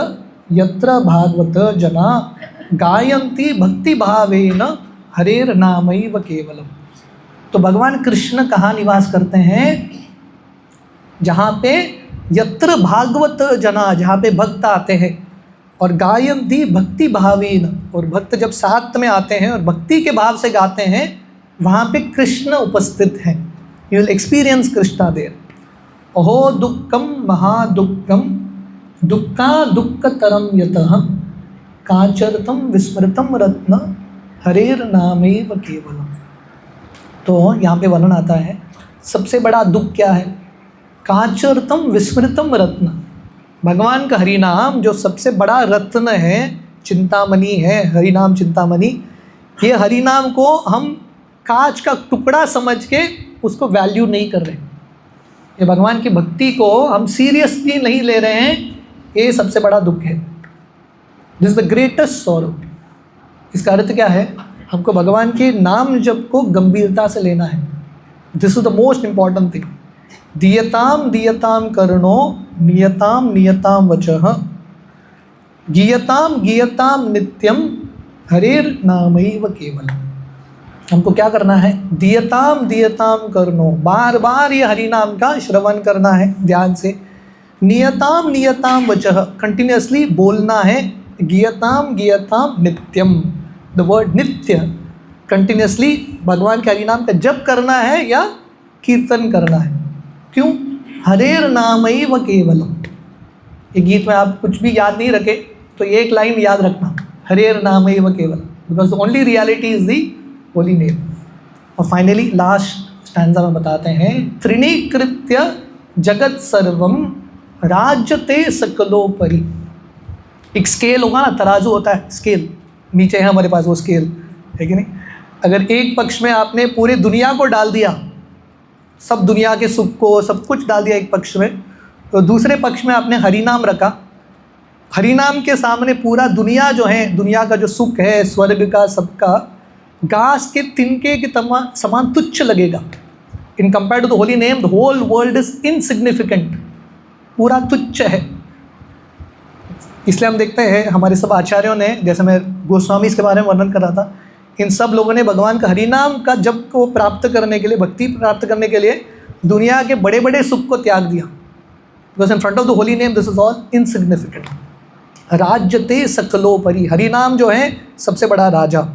यत्र भागवत जना गायन्ति भक्ति भावेन हरेर्नामैव केवलम। तो भगवान कृष्ण कहाँ निवास करते हैं? जहाँ पे यत्र भागवत जना, जहाँ पे भक्त आते हैं, और गायन्ति भक्ति भावेन, और भक्त जब साथ में आते हैं और भक्ति के भाव से गाते हैं, वहाँ पे कृष्ण उपस्थित हैं। You will experience Krishna there. अहो दुःखम महादुःखम दुःखा दुःखतरम यतः काचरतम विस्मृतम रत्न हरेर्नामैव केवलम। तो यहाँ पे वर्णन आता है, सबसे बड़ा दुख क्या है? काचरतम विस्मृतम रत्न। भगवान का हरिनाम जो सबसे बड़ा रत्न है, चिंतामणि है, हरिनाम चिंतामणि, ये हरिनाम को हम कांच का टुकड़ा समझ के उसको वैल्यू नहीं कर रहे। ये भगवान की भक्ति को हम सीरियसली नहीं ले रहे हैं, ये सबसे बड़ा दुख है। This is the greatest sorrow. इसका अर्थ क्या है? हमको भगवान के नाम जप को गंभीरता से लेना है। This is the most important thing. दीयताम दीयताम कर्णो नियताम नियताम वचः गीयताम गीयताम नित्यम हरेर्नामैव केवलम। हमको क्या करना है? दीयताम दीयताम कर्णो, बार बार ये हरिनाम का श्रवण करना है ध्यान से। नियताम नियताम वचः, कंटिन्यूसली बोलना है। गीयताम गीयताम नित्यम, द वर्ड नित्य, कंटिन्यूसली भगवान के हरिनाम का जप करना है या कीर्तन करना है। क्यों? हरेर्नामैव केवलम। ये गीत में आप कुछ भी याद नहीं रखे तो ये एक लाइन याद रखना, हरेर्नामैव केवलम, because the only reality is the holy name. और फाइनली लास्ट स्टैंजा में बताते हैं, त्रिणीकृत्य जगत सर्वम राज्यते सकलोपरि। एक स्केल होगा ना, तराजू होता है, स्केल नीचे है हमारे पास वो स्केल, है कि नहीं? अगर एक पक्ष में आपने पूरी दुनिया को डाल दिया, सब दुनिया के सुख को, सब कुछ डाल दिया एक पक्ष में, तो दूसरे पक्ष में आपने हरिनाम रखा। हरिनाम के सामने पूरा दुनिया जो है, दुनिया का जो सुख है, स्वर्ग का, सबका, घास के तिनके के समान तुच्छ लगेगा। In compare to the holy name, the whole world is insignificant, पूरा तुच्छ है। इसलिए हम देखते हैं हमारे सब आचार्यों ने, जैसे मैं गोस्वामी इसके बारे में वर्णन कर रहा था, इन सब लोगों ने भगवान का हरिनाम का जप को प्राप्त करने के लिए, भक्ति प्राप्त करने के लिए दुनिया के बड़े बड़े सुख को त्याग दिया। Because in front of the holy name this is all insignificant. राज्यते सकलोपरि, हरिनाम जो है सबसे बड़ा राजा।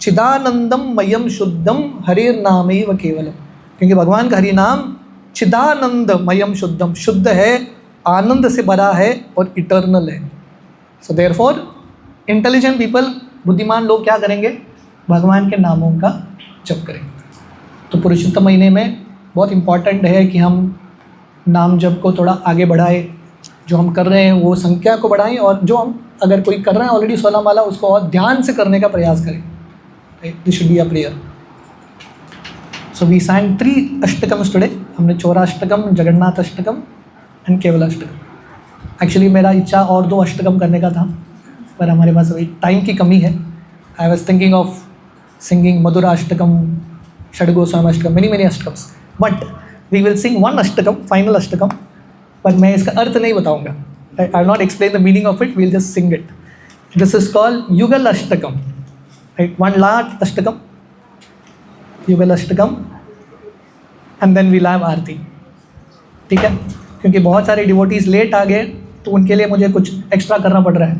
चिदानंदम मयम शुद्धम हरेर्नामैव केवलम, क्योंकि भगवान का हरिनाम चिदानंद मयम शुद्धम, शुद्ध है, आनंद से भरा है और इटर्नल है। सो देयरफॉर इंटेलिजेंट पीपल, बुद्धिमान लोग क्या करेंगे? भगवान के नामों का जप करेंगे। तो पुरुषोत्तम महीने में बहुत इम्पॉर्टेंट है कि हम नाम जप को थोड़ा आगे बढ़ाएं। जो हम कर रहे हैं वो संख्या को बढ़ाएं, और जो हम अगर कोई कर रहे हैं ऑलरेडी 16 माला, उसको और ध्यान से करने का प्रयास करें। This should be a prayer. So we sang 3 ashtakams today. हमने चौराष्टकम, जगन्नाथ अष्टकम एंड केवल अष्टकम। एक्चुअली मेरा इच्छा और 2 अष्टकम करने का था, पर हमारे पास अभी टाइम की कमी है। I was thinking of singing Madhura ashtakam, Shadgoswami ashtakam, many ashtakams, but we will sing 1 ashtakam, final ashtakam. पर मैं इसका अर्थ नहीं बताऊंगा। I will not explain the meaning of it, we will just sing it. This is called Yugal ashtakam, right? 1 last ashtakam, Yugal ashtakam, and then we'll have aarti. ठीक है? क्योंकि बहुत सारे डिवोटीज लेट आ गए, तो उनके लिए मुझे कुछ एक्स्ट्रा करना पड़ रहा है।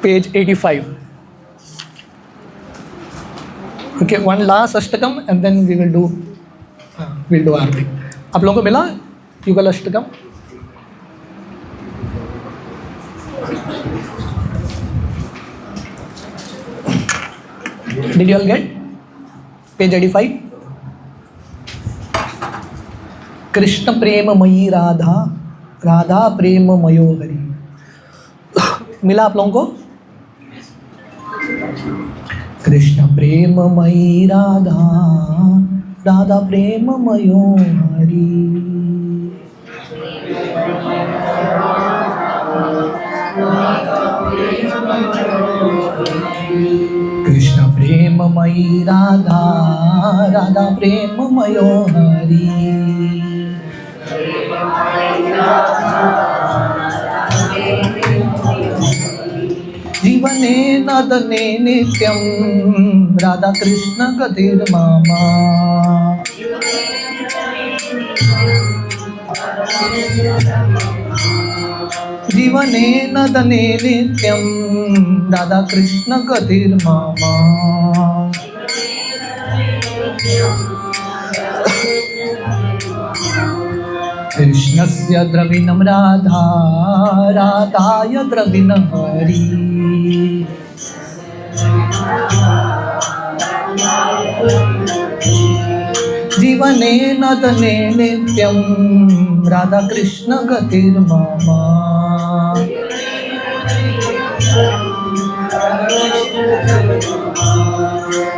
Page 85। Okay, 1 last ashtakam and then we will do aarti. आप लोगों को मिला Yugal ashtakam? Did you all get page 85? Krishna प्रेममयी राधा, राधा प्रेममयो हरि। मिला आप लोगों को? कृष्ण प्रेममयी राधा, राधा प्रेममयो हरि। कृष्ण प्रेममयी राधा, राधा प्रेममयो हरि। जीवने नदने नित्यं राधा कृष्ण गतिर्मामा। जीवने नदने नित्यं राधा कृष्ण गतिर्मामा। कृष्णस्य द्रविणं राधा, राधाय द्रविणं हरि। जीवने नदने नित्यं राधा कृष्ण गतिर्मामा।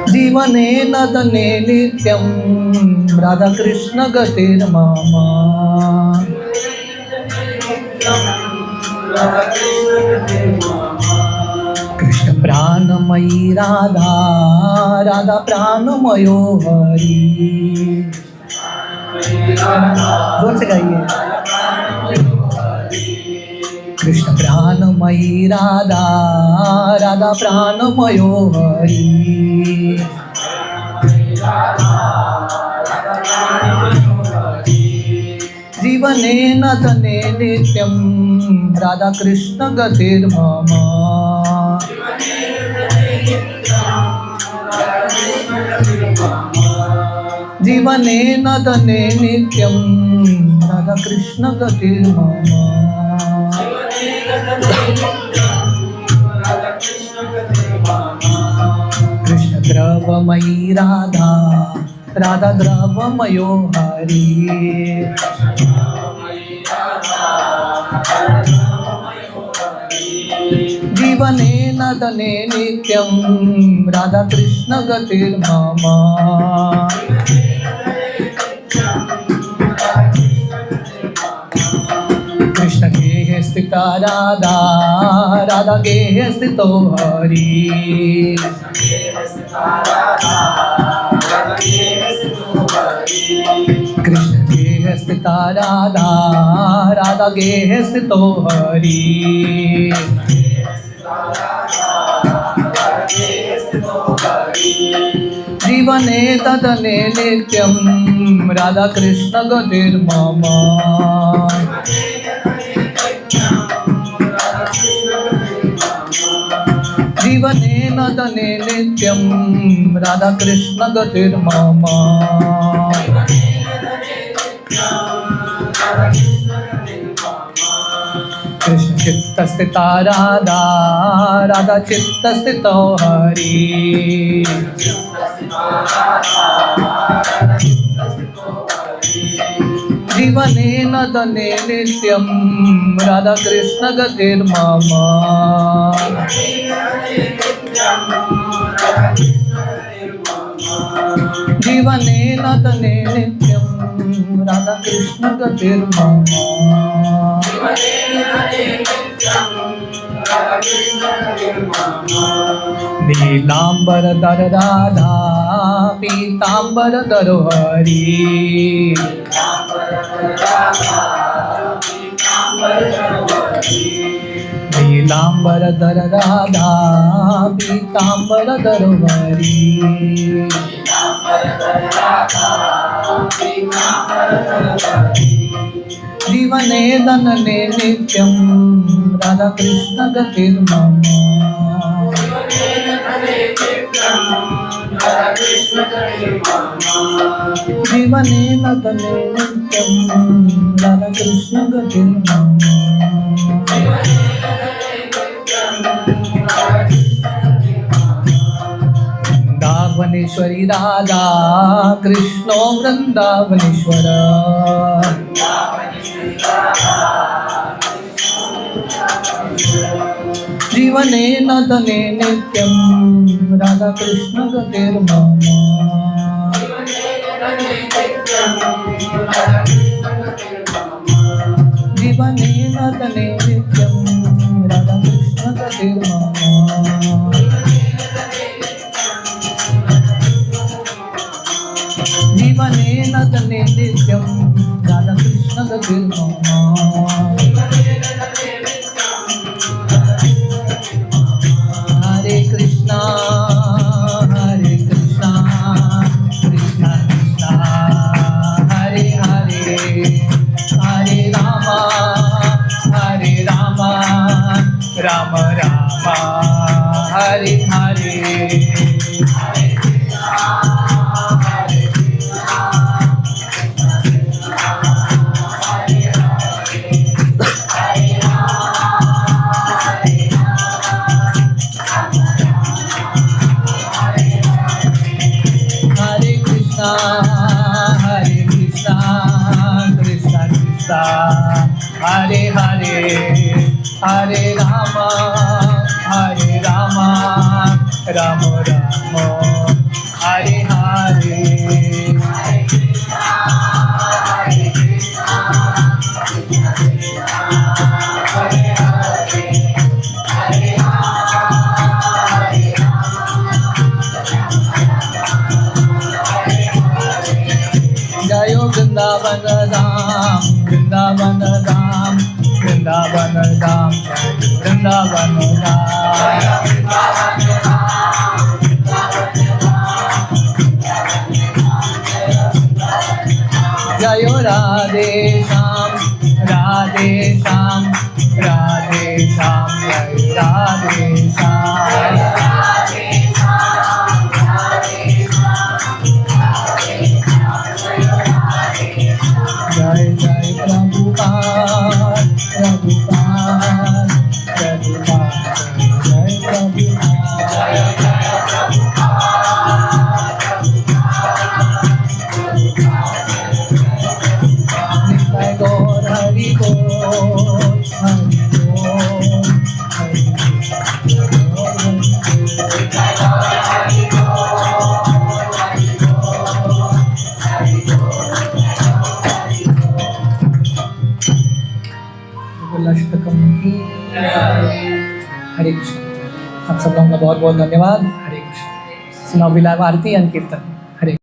जीवने नदने नित्यं राधा कृष्ण गतिर्मामा। कृष्ण प्राणमयी राधा, राधा प्राणमयो हरि। जोर से गाइए। कृष्ण प्राणमयी राधा, राधा प्राणमयो हरि। जीवने नदने नित्यं राधा कृष्ण गतिर्मामा। जीवने नदने नित्यं राधा कृष्ण गतिर्मामा। कृष्ण द्रवमयी राधा, राधा द्रवमयो हरि। जीवने नदने नित्यं राधा कृष्ण गतिर्मामा। कृष्ण गेहे स्थिता राधा, राधा गेहे स्थितो हरि। कृष्ण गेहे स्थिता राधा, राधा गेहे स्थितो हरि। जीवने तदने नित्यं राधा कृष्ण गतिर्मामा। जीवने नदने नित्यं राधा कृष्ण गतिर्मामा। चित्तस्थिता राधा, राधा चित्तस्थितो हरि। जीवनेन धने नित्यं राधा कृष्ण गतिर्मम। जीवनेन धने नित्यं राधा कृष्ण गतिर्मम। नीलांबरधर राधा पीतांबरधरो हरि। नीलांबरधर राधा पीतांबरधरो हरि। जीवने धनने नित्यं राधा कृष्ण गतिर्मम। जीवने धने नित्यं राधा कृष्ण गतिर्मम। वृंदावनेश्वरी राधा कृष्णो वृंदावनेश्वर। जीवने धने नित्यं राधा कृष्ण गतिर्मम। जीवने धने नित्यं राधा कृष्ण गतिर्मम। जीवने धने नित्यं राधा कृष्ण गतिर्मम। हरे कृष्णा कृष्णा कृष्णा हरे हरे, हरे राम राम राम हरे हरे। हरे कृष्णा कृष्णा कृष्णा हरे हरे, हरे राम राम राम हरे हरे। जयो वृंदावन धाम, वृंदावन धाम, वृंदावन धाम, वृंदावन धाम। जयो राधे श्याम, राधे श्याम, राधे श्याम, जय राधे श्याम। जय जय प्रभुपाद प्रभुपाद प्रभुपाद, जय प्रभुपाद। नित्य गौर हरि बोल, हरि बोल, हरि अष्टकम की। हरे कृष्ण। आप सब लोगों का बहुत बहुत धन्यवाद। Hare Krishna. Now will have aarti and कीर्तन।